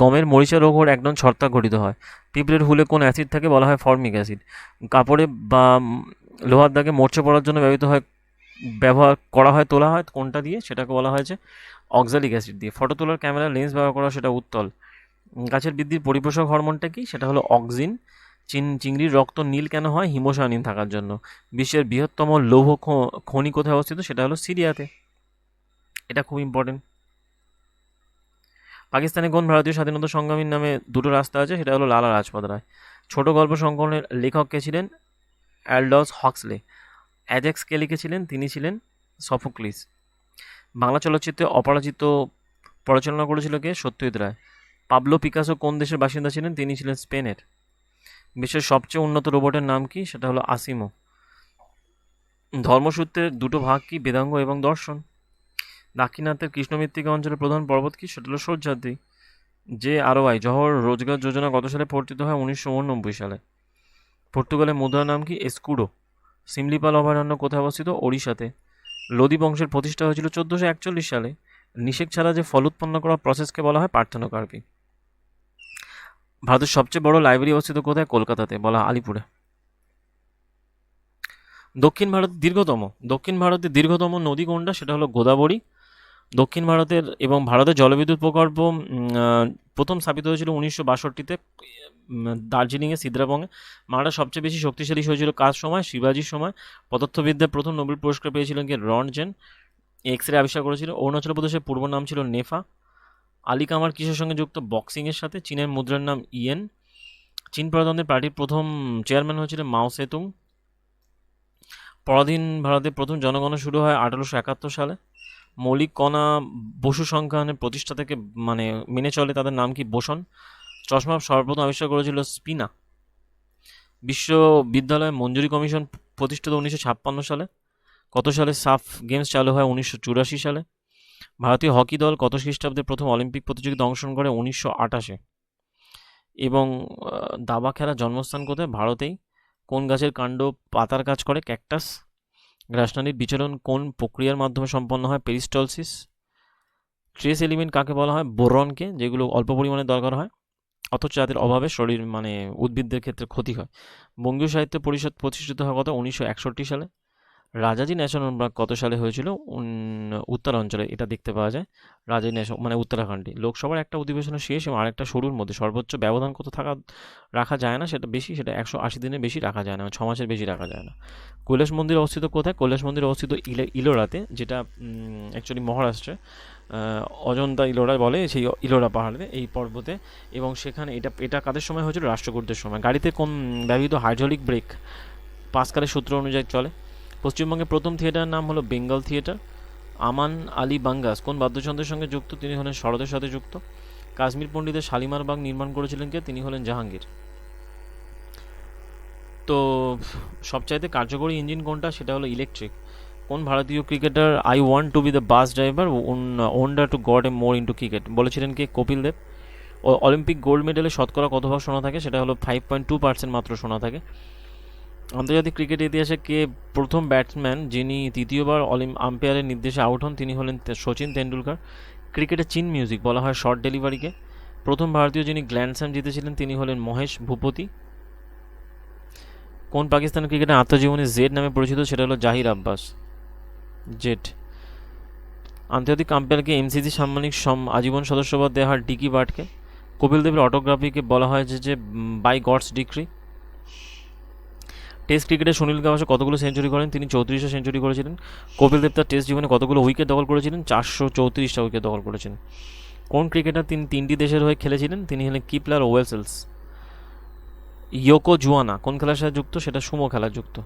গমের মরিচা রোগ হওয়ার একদম ছত্রাক ঘটিত হয়। পিঁপড়ের হুলে কোন অ্যাসিড থাকে? বলা হয় ফর্মিক অ্যাসিড। কাপড়ে বা লোহার দাগে মরচে পড়ার জন্য ব্যবহার করা হয়, তোলা হয় কোনটা দিয়ে? সেটাকে বলা হয়েছে অক্সালিক অ্যাসিড দিয়ে। ফটো তোলার ক্যামেরা লেন্স ব্যবহার করা, সেটা উত্তল। গাছের বৃদ্ধির পরিপোষক হরমোনটা কি? সেটা হলো অক্সিন। চিংড়ির রক্ত নীল কেন হয়? হিমোসায়ানিন থাকার জন্য। বিশ্বের বৃহত্তম লৌহ খনি কোথায় অবস্থিত? সেটা হলো সিরিয়াতে। এটা খুব ইম্পর্টেন্ট। পাকিস্তানে কোন ভারতীয় স্বাধীনতা সংগ্রামীর নামে দুটো রাস্তা আছে? সেটা হলো লালা রাজপথ রায়। ছোট গল্প সংকলনের লেখক কে ছিলেন? অ্যালডস হক্সলে। অ্যাজাক্স কে লিখেছিলেন? তিনি ছিলেন সফোক্লিস। বাংলা চলচ্চিত্রে অপরাজিত পরিচালনা করেছিল কে? সত্যজিৎ রায়। পাবলো পিকাসো কোন দেশের বাসিন্দা ছিলেন? তিনি ছিলেন স্পেনের। বিশ্বের সবচেয়ে উন্নত রোবটের নাম কি? সেটা হলো আসিমো। ধর্মসূত্রের দুটো ভাগ কি? বেদাঙ্গ এবং দর্শন। দাক্ষিণাত্যের কৃষ্ণমৃত্তিকা অঞ্চলের প্রধান পর্বত কি? সেটা হলো সহ্যাদ্রি। JROI জওহর রোজগার যোজনা কত সালে প্রবর্তিত হয়? 1989 সালে। পর্তুগালের মুদ্রার নাম কি? এস্কুডো। সিমলিপাল অভয়ারণ্য কোথায় অবস্থিত? ওড়িশাতে। লোদি বংশের প্রতিষ্ঠা হয়েছিল 1441 সালে। নিষেক ছাড়া যে ফল উৎপন্ন করার প্রসেসকে বলা হয় পার্থেনোকার্পি। ভারতের সবচেয়ে বড় লাইব্রেরি অবস্থিত কোথায়? কলকাতাতে। বলা আলিপুরে। দক্ষিণ ভারতের দীর্ঘতম নদী কোনটা? সেটা হলো গোদাবরী। দক্ষিণ ভারতের এবং ভারতের জলবিদ্যুৎ প্রকল্প প্রথম স্থাপিত হয়েছিল 1962-তে দার্জিলিংয়ে সিদ্রাবঙ্গে। ভারতের সবচেয়ে বেশি শক্তিশালী হয়েছিল কার সময়? শিবাজির সময়। পদার্থবিদ্যায় প্রথম নোবেল পুরস্কার পেয়েছিলেন কে? রনজেন। এক্স রে আবিষ্কার করেছিল। অরুণাচল প্রদেশের পূর্ব নাম ছিল নেফা। আলী কামার কিসের সঙ্গে যুক্ত? বক্সিংয়ের সাথে। চীনের মুদ্রার নাম ইয়েন। চীন প্রজাতন্ত্রের পার্টির প্রথম চেয়ারম্যান হয়েছিলেন মাও সেতুং। পরাধীন ভারতের প্রথম জনগণনা শুরু হয় 1871 সালে। মৌলিক কণা বসু সংখ্যায়নের প্রতিষ্ঠা থেকে মেনে চলে, তাদের নাম কি? বোসন। চশমা সর্বপ্রথম আবিষ্কার করেছিল স্পিনা। বিশ্ববিদ্যালয় মঞ্জুরি কমিশন প্রতিষ্ঠিত 1956 সালে। কত সালে সাফ গেমস চালু হয়? 1984 সালে। ভারতীয় হকি দল কত খ্রিস্টাব্দে প্রথম অলিম্পিক প্রতিযোগিতা অংশগ্রহণ করে? 1928-এ। এবং দাবা খেলার জন্মস্থান কোথায়? ভারতেই। কোন গাছের কাণ্ড পাতার কাজ করে? ক্যাকটাস। গ্রাসনালীর বিচলন কোন প্রক্রিয়ার মাধ্যমে সম্পন্ন হয়? পেরিস্টলসিস। ট্রেস এলিমেন্ট কাকে বলা হয়? বোরনকে, যেগুলো অল্প পরিমাণে দরকার হয় অথচ যাদের অভাবে শরীর উদ্ভিদদের ক্ষেত্রে ক্ষতি হয়। বঙ্গীয় সাহিত্য পরিষদ প্রতিষ্ঠিত হয় কত? 1961 সালে। রাজাজি ন্যাশনাল পার্ক কত সালে হয়েছিল? উত্তরাঞ্চলে এটা দেখতে পাওয়া যায়। রাজাজি ন্যাশনাল উত্তরাখণ্ডে। লোকসভার একটা অধিবেশনের শেষ এবং আরেকটা শুরুর মধ্যে সর্বোচ্চ ব্যবধান কত রাখা যায় না? সেটা 180 দিনের বেশি রাখা যায় না, 6 মাসের বেশি রাখা যায় না। কৈলাস মন্দির অবস্থিত কোথায়? কৈলাস মন্দির অবস্থিত ইলোরাতে, যেটা অ্যাকচুয়ালি মহারাষ্ট্রে। অজন্তা ইলোরা বলে সেই ইলোরা পাহাড়ে, এই পর্বতে। এবং সেখানে এটা কাদের সময় হয়েছিল? রাষ্ট্রকূটদের সময়। গাড়িতে কোন ব্যবহৃত হাইড্রোলিক ব্রেক পাস্কালের সূত্র অনুযায়ী চলে? পশ্চিমবঙ্গের প্রথম থিয়েটারের নাম হলো বেঙ্গল থিয়েটার। আমান আলী বাঙ্গাস কোন বাদ্যযন্ত্রের সঙ্গে যুক্ত? তিনি হলেন শরতের সাথে যুক্ত। কাশ্মীর পণ্ডিতের শালিমার বাগ নির্মাণ করেছিলেন কে? তিনি হলেন জাহাঙ্গীর। তো সবচাইতে কার্যকরী ইঞ্জিন কোনটা? সেটা হলো ইলেকট্রিক। কোন ভারতীয় cricketer want to B the bus driver wonder two got a more into cricket বলেছিলেন কে? কপিল দেব। অলিম্পিক গোল্ড মেডেলে শতকরা কত ভাগ শোনা থাকে, সেটা হলো 5.2% মাত্র শোনা থাকে। আন্তর্জাতিক ক্রিকেট ইতিহাসে কে প্রথম ব্যাটসম্যান যিনি তৃতীয়বার আম্পায়ারের নির্দেশে আউট হন, তিনি হলেন সচিন তেন্ডুলকর। ক্রিকেটে চিন মিউজিক বলা হয় শর্ট ডেলিভারিকে। প্রথম ভারতীয় যিনি গ্র্যান্ড স্ল্যাম জিতেছিলেন তিনি হলেন মহেশ ভূপতি। কোন পাকিস্তানি ক্রিকেটের আত্মজীবনী জেড নামে পরিচিত, সেটা হলো জাহির আব্বাস, জেড। আন্তর্জাতিক আম্পায়ারকে এমসিসি সাম্মানিক আজীবন সদস্যপদ দেওয়া হয় ডিকি বার্টকে। কপিল দেবের অটোগ্রাফিকে বলা হয় যে বাই গডস ডিক্রি। টেস্ট ক্রিকেটে সুনীল গাভাস্কর কতগুলো সেঞ্চুরি করেন, তিনি 34টা সেঞ্চুরি করেছিলেন। কপিল দেব তার টেস্ট জীবনে কতগুলো উইকেট দখল করেছিলেন, 434টা উইকেট দখল করেছেন। কোন ক্রিকেটার তিনি 3টি দেশের হয়ে খেলেছিলেন, তিনি হলেন কিপলার ওয়েসেলস। ইয়োকো জুয়ানা কোন খেলার সাথে যুক্ত, সেটা সুমো খেলা যুক্ত।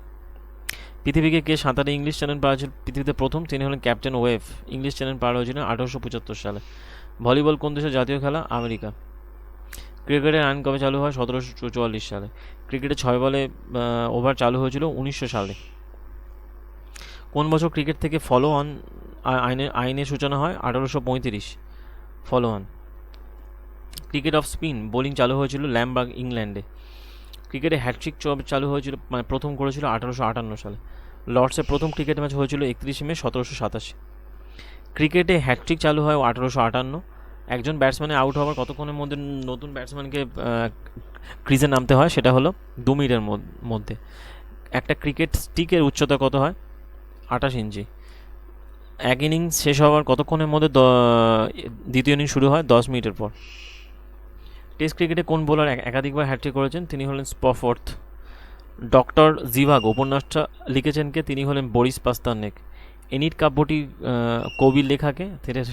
পৃথিবীকে কে সাঁতারে ইংলিশ চ্যানেল পার হয়েছিল পৃথিবীতে প্রথম, তিনি হলেন ক্যাপ্টেন ওয়েভ। ইংলিশ চ্যানেল পার হয়েছিলেন 1875 সালে। ভলিবল কোন দেশের জাতীয় খেলা, আমেরিকা। ক্রিকেটের আইন কবে চালু হয়, 1744 সালে। ক্রিকেটে 6 বলে ওভার চালু হয়েছিল 1900 সালে। কোন বছর ক্রিকেট থেকে ফলো অন আইনের সূচনা হয়, 1835। Follow on. Cricket off spin bowling চালু হয়েছিল ল্যামবার্গ, ইংল্যান্ডে। ক্রিকেটে হ্যাটট্রিক চালু হয়েছিল প্রথম করেছিল 1858 সালে। লর্ডসে প্রথম ক্রিকেট ম্যাচ হয়েছিল 31 মে 1787। ক্রিকেটে হ্যাটট্রিক চালু হয় 1858। একজন ব্যাটসম্যানের আউট হওয়ার কতক্ষণের মধ্যে নতুন ব্যাটসম্যানকে ক্রিজে নামতে হয়, সেটা হলো 2 মিনিটের মধ্যে। একটা ক্রিকেট স্টিকের উচ্চতা কত হয়, 28 ইঞ্চি। এক ইনিংস শেষ হওয়ার কতক্ষণের মধ্যে দ্বিতীয় ইনিংস শুরু হয়, 10 মিনিটের পর। টেস্ট ক্রিকেটে কোন বোলার একাধিকবার হ্যাটট্রিক করেছেন, তিনি হলেন স্পফোর্থ। ডক্টর জিভাগো উপন্যাসটা লিখেছেন কে, তিনি হলেন বরিস পাস্তারনেক। এনিট কাব্যটি কবির লেখাকে,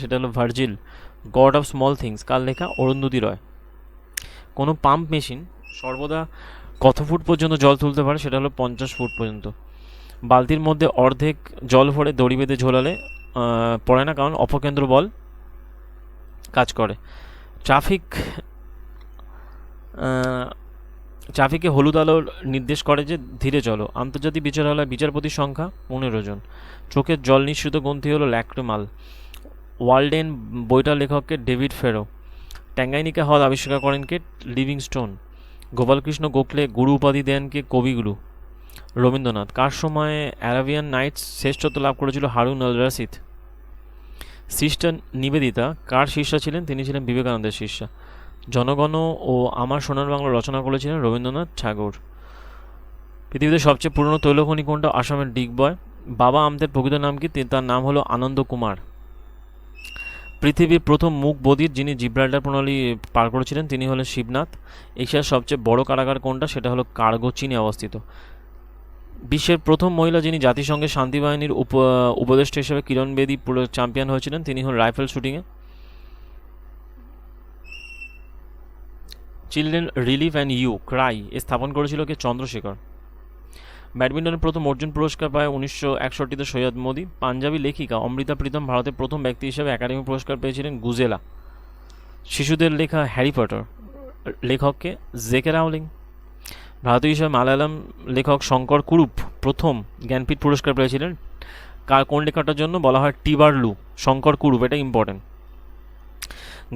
সেটা হলো Virgil. God of Small Things কার লেখা, অরুন্ধতী রয়। কোনো পাম্প মেশিন সর্বদা কত ফুট পর্যন্ত জল তুলতে পারে, সেটা হলো 50 ফুট পর্যন্ত। বালতির মধ্যে অর্ধেক জল ভরে দড়ি বেঁধে ঝোলালে পড়ে না, কারণ অপকেন্দ্র বল কাজ করে। ট্রাফিকে হলুদ আলো নির্দেশ করে যে ধীরে চলো। আন্তর্জাতিক বিচারালয় বিচারপতির সংখ্যা 15 জন। চোখের জল নিঃসৃত গ্রন্থি হলো ল্যাক্রিমাল। ওয়ালডেন বইটার লেখককে ডেভিড ফেরো। ট্যাঙ্গাইনিকা হ্রদ আবিষ্কার করেন কে, লিভিংস্টোন। গোপালকৃষ্ণ গোখলে গুরু উপাধি দেন কে, কবিগুরু। রবীন্দ্রনাথ। কার সময়ে অ্যারাবিয়ান নাইটস শ্রেষ্ঠত্ব লাভ করেছিল, হারুন আল রশিদ। সিস্টার নিবেদিতা কার শিষ্যা ছিলেন, তিনি ছিলেন বিবেকানন্দের শিষ্যা। জনগণ ও আমার সোনার বাংলা রচনা করেছিলেন রবীন্দ্রনাথ ঠাকুর। পৃথিবীতে সবচেয়ে পুরনো তৈলখনি কোনটা, আসামের ডিগবয়। বাবা আমদের প্রকৃত নাম কি, তার নাম হলো আনন্দ কুমার। পৃথিবীর প্রথম মুখ বধির যিনি জিব্রাল্টার প্রণালী পার করেছিলেন, তিনি হলেন শিবনাথ। এশিয়ার সবচেয়ে বড় কারাগার কোনটা, সেটা হলো কার্গো, চীনে অবস্থিত। বিশ্বের প্রথম মহিলা যিনি জাতিসংঘের শান্তি বাহিনীর উপদেষ্টা হিসেবে কিরণ বেদী চ্যাম্পিয়ন হয়েছিলেন, তিনি হলেন রাইফেল শুটিংয়ে। Children Relief and You CRY স্থাপন করেছিল কে, চন্দ্রশেখর। ব্যাডমিন্টনের প্রথম অর্জুন পুরস্কার পায় 1961-তে সৈয়দ মোদি। পাঞ্জাবি লেখিকা অমৃতা প্রীতম ভারতের প্রথম ব্যক্তি হিসেবে একাডেমি পুরস্কার পেয়েছিলেন গুজেলা। শিশুদের লেখা হ্যারি পটার লেখককে, জেকে রাউলিং। ভারতীয় হিসেবে মালায়ালাম লেখক শঙ্কর কুরুপ প্রথম জ্ঞানপীঠ পুরস্কার পেয়েছিলেন। কোন লেখাটার জন্য, বলা হয় টিবারলু। শঙ্কর কুরুপ, এটা ইম্পর্টেন্ট।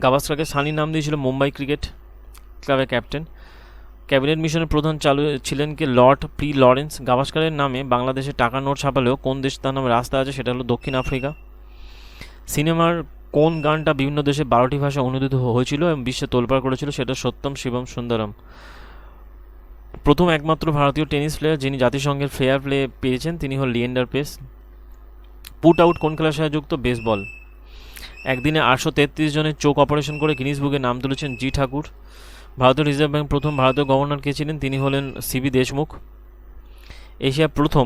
গাভাস্করকে সানি নাম দিয়েছিল মুম্বাই ক্রিকেট ক্লাবের ক্যাপ্টেন। ক্যাবিনেট মিশনের প্রধান চালু ছিলেন কে, লর্ড পি লরেন্স। গাভাস্করের নামে বাংলাদেশে টাকার নোট ছাপালেও কোন দেশ তার নামে রাস্তা আছে, সেটা হলো দক্ষিণ আফ্রিকা। সিনেমার কোন গানটা বিভিন্ন দেশে 12টি ভাষা অনুদিত হয়েছিল এবং বিশ্বে তোলপাড় করেছিল, সেটা সত্যম শিবম সুন্দরম। প্রথম একমাত্র ভারতীয় টেনিস প্লেয়ার যিনি জাতিসংঘের ফেয়ার প্লে পেয়েছেন, তিনি হল লিয়েন্ডার পেস। পুট আউট কোন খেলার সাথে যুক্ত, বেসবল। একদিনে 833 জনের চোখ অপারেশন করে গিনিস বুকে নাম তুলেছেন জি ঠাকুর। ভারতীয় রিজার্ভ ব্যাংক প্রথম ভারতীয় গভর্নর কে ছিলেন, তিনি হলেন সিবি দেশমুখ। এশিয়ার প্রথম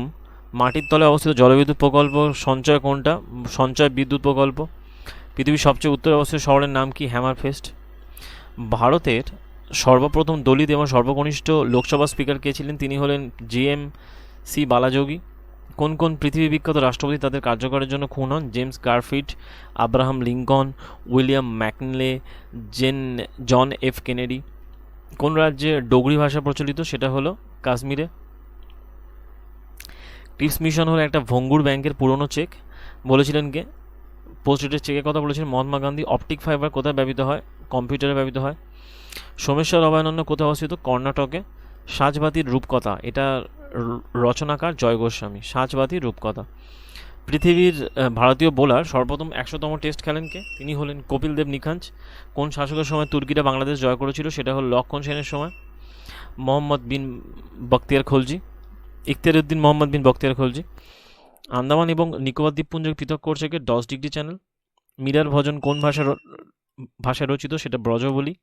মাটির তলে অবস্থিত জলবিদ্যুৎ প্রকল্প সঞ্চয় কোনটা, সঞ্চয় বিদ্যুৎ প্রকল্প। পৃথিবীর সবচেয়ে উত্তরে অবস্থিত শহরের নাম কি, হ্যামারফেস্ট। ভারতের সর্বপ্রথম দলিত এবং সর্বকনিষ্ঠ লোকসভা স্পিকার কে ছিলেন, তিনি হলেন GM.C. বালাযোগী। কোন কোন পৃথিবী বিখ্যাত রাষ্ট্রপতি তাদের কার্যকরের জন্য খুন হন, James Garfield, Abraham Lincoln, William McKinley, John F Kennedy. কোন রাজ্যে ডোগরি ভাষা প্রচলিত, সেটা হলো কাশ্মীরে। টিপস মিশন হলো একটা ভঙ্গুর ব্যাংকের পুরনো চেক, বলেছিলেন কে, পোস্ট ডেটের চেকের কথা বলেছেন মহাত্মা গান্ধী। অপটিক ফাইবার কোথায় ব্যবহৃত হয়? কম্পিউটারে ব্যবহৃত হয়। সোমেশ্বর অভয়ারণ্য কোথায় অবস্থিত? কর্ণাটকে। সাঁচবাতির রূপকথা, এটা রচনাকার জয় গোস্বামী। সাঁচবাতির রূপকথা। পৃথিবীর ভারতীয় বোলার সর্বপ্রথম 100তম টেস্ট খেলেন কে? তিনি হলেন কপিল দেব নিখাঞ্জ। কোন শাসকের সময় তুর্কিরা বাংলাদেশ জয় করেছিল? সেটা হল লক্ষণ সেনের সময়। মোহাম্মদ বিন বখতিয়ার খলজি, ইখতিয়ারউদ্দিন মোহাম্মদ বিন বখতিয়ার খলজি। আন্দামান এবং নিকোবর দ্বীপপুঞ্জকে পৃথক করছে কে? 10 ডিগ্রি চ্যানেল। মীরার ভজন কোন ভাষায় রচিত? সেটা ব্রজবলি।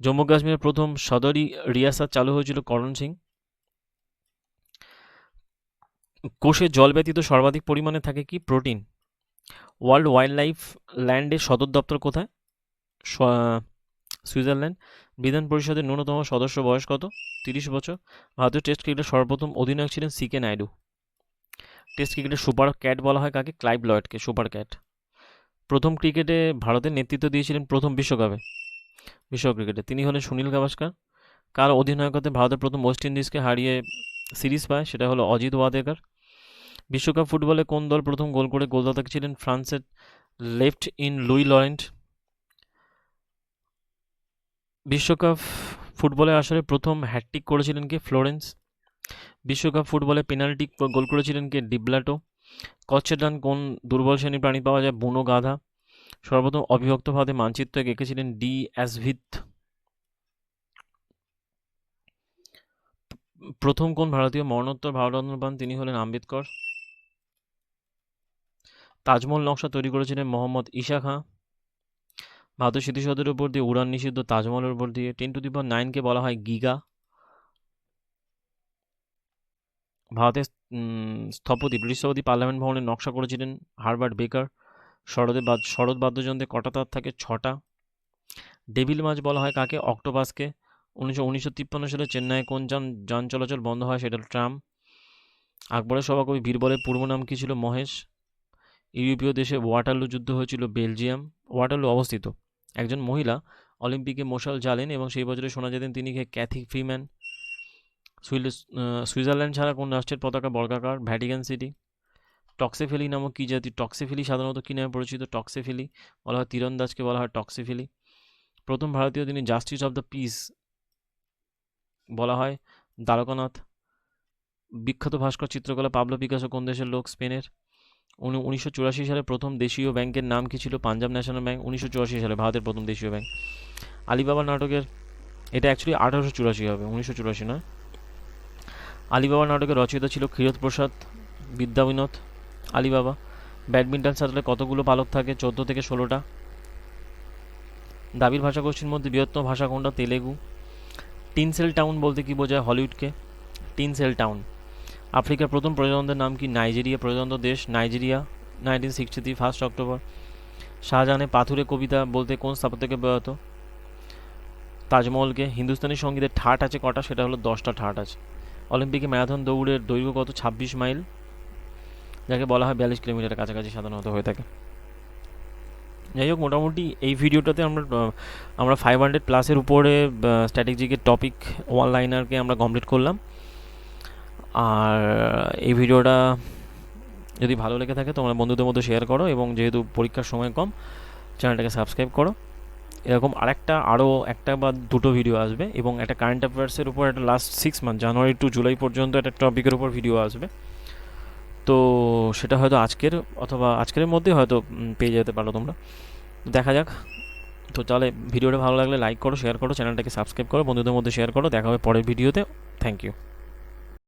জম্মু কাশ্মীরের প্রথম সদরি রিয়াসাত চালু হয়েছিল করণ সিং। কোষে জল ব্যতীত সর্বাধিক পরিমাণে থাকে কি? প্রোটিন। ওয়ার্ল্ড ওয়াইল্ড লাইফ ল্যান্ডের সদর দপ্তর কোথায়? সুইজারল্যান্ড। বিধান পরিষদের ন্যূনতম সদস্য বয়স কত? 30 বছর। ভারতীয় টেস্ট ক্রিকেটের সর্বপ্রথম অধিনায়ক ছিলেন সি কে নাইডু। টেস্ট ক্রিকেটের সুপার ক্যাট বলা হয় কাকে? ক্লাইভ লয়েডকে সুপার ক্যাট। প্রথম ক্রিকেটে ভারতের নেতৃত্ব দিয়েছিলেন প্রথম বিশ্ব ক্রিকেটে তিনি হলেন সুনীল গাভাস্কার। কার অধিনায়কত্বে ভারতের প্রথম ওয়েস্ট ইন্ডিজকে হারিয়ে সিরিজ পায়? সেটা হলো অজিত ওয়াদেকার। বিশ্বকাপ ফুটবলে কোন দল প্রথম গোল করে গোলদাতা ছিলেন? ফ্রান্সের লেফট ইন লুই লরেন্ট। বিশ্বকাপ ফুটবলে আসলে প্রথম হ্যাটট্রিক করেছিলেন কে? ফ্লোরেন্স। বিশ্বকাপ ফুটবলে পেনাল্টি গোল করেছিলেন কে? ডিব্লাটো। কচ্ছের ডান কোন দুর্বল শ্রেণীর প্রাণী পাওয়া যায়? বুনো গাধা। সর্বপ্রথম অবিভক্ত ভারতে মানচিত্র এঁকেছিলেন ডি অ্যাসভিথ। প্রথম কোন ভারতীয় মরণোত্তর ভারতরত্ন পান? তিনি হলেন আম্বেদকর। তাজমহল নকশা তৈরি করেছিলেন মোহাম্মদ ঈশা খাঁ। ভারতের স্মৃতিসৌধের উপর দিয়ে উড়ান নিষিদ্ধ, তাজমহলের উপর দিয়ে। 10⁹ বলা হয় গিগা। ভারতের স্থপতি বৃহস্পতি পার্লামেন্ট ভবনের নকশা করেছিলেন হারবার্ট বেকার। শরৎ বাদ্যযন্ত্রে কটা তার থাকে? 6টা। ডেভিল মাছ বলা হয় কাকে? অক্টোপাসকে। 1953 সালে চেন্নাইয়ে কোন যান চলাচল বন্ধ হয়? সেটা ট্রাম। আকবরের সভাকবি বীরবলের পূর্ব নাম কি ছিল? মহেশ। ইউরোপীয় দেশে ওয়াটারলু যুদ্ধ হয়েছিল বেলজিয়াম। ওয়াটারলু অবস্থিত। একজন মহিলা অলিম্পিকে মশাল জ্বালেন এবং সেই বছরে শোনা যেতেন তিনি ক্যাথি ফ্রিম্যান। সুইজারল্যান্ড ছাড়া কোন রাষ্ট্রের পতাকা বর্গাকার? Vatican city. টক্সিফিলি নামক কি জাতি? টক্সিফিলি সাধারণত কী নামে পরিচিত? টক্সিফিলি বলা হয় তীরন্দাজকে বলা হয় টক্সিফিলি। প্রথম ভারতীয় তিনি জাস্টিস অফ দ্য পিস বলা হয় দ্বারকানাথ। বিখ্যাত ভাস্কর চিত্রকলা পাবলো পিকাসো কোন দেশের লোক? স্পেনের। 1984 সালে প্রথম দেশীয় ব্যাংকের নাম কি ছিল? Punjab national bank. 1984 সালে ভারতের প্রথম দেশীয় ব্যাংক। আলিবাবা নাটকের, এটা অ্যাকচুয়ালি 1884 হবে, 1984 নয়। আলিবাবা নাটকের রচয়িতা ছিল ক্ষীরোদ প্রসাদ বিদ্যাবিনোদ। আলিবাবা। ব্যাডমিন্টন শাটলে কতগুলো পালক থাকে? 14 থেকে 16টা। দ্রাবিড় ভাষাগোষ্ঠীর মধ্যে বৃহত্তম ভাষা কোনটা? তেলেগু। টিনসেল টাউন বলতে কি বোঝায়? হলিউডকে। Tinsel town. আফ্রিকার প্রথম প্রজাতন্ত্রের নাম কি? নাইজেরিয়া। প্রজাতন্ত্র দেশ নাইজেরিয়া। 1963 1 অক্টোবর। শাহজাহানের পাথুরে কবিতা বলতে কোন স্থাপত্যকে বোঝাত? তাজমহলকে। হিন্দুস্তানি সঙ্গীতের ঠাট আছে কটা? সেটা হলো 10টা ঠাট আছে। অলিম্পিকে ম্যারাথন দৌড়ের দৈর্ঘ্য কত? 26 মাইল, যাকে বলা হয় 42 কিলোমিটারের কাছাকাছি সাধারণত হয়ে থাকে। যাই হোক, মোটামুটি এই ভিডিওটাতে আমরা 500+ উপরে স্ট্র্যাটেজিকের টপিক ওয়ান লাইনারকে আমরা কমপ্লিট করলাম। আর এই ভিডিওটা যদি ভালো লেগে থাকে তোমরা বন্ধুদের মধ্যে শেয়ার করো, এবং যেহেতু পরীক্ষার সময় কম, চ্যানেলটাকে সাবস্ক্রাইব করো। এরকম আরও একটা বা দুটো ভিডিও আসবে, এবং একটা কারেন্ট অ্যাফেয়ার্সের উপর একটা লাস্ট 6 মান্থ জানুয়ারি টু জুলাই পর্যন্ত একটা টপিকের উপর ভিডিও আসবে। তো সেটা হয়তো আজকের মধ্যে হয়তো পেয়ে যেতে পারো তোমরা, দেখা যাক। তো তাহলে ভিডিওটা ভালো লাগলে লাইক করো, শেয়ার করো, চ্যানেলটাকে সাবস্ক্রাইব করো, বন্ধুদের মধ্যে শেয়ার করো। দেখা হবে পরের ভিডিওতে। Thank you.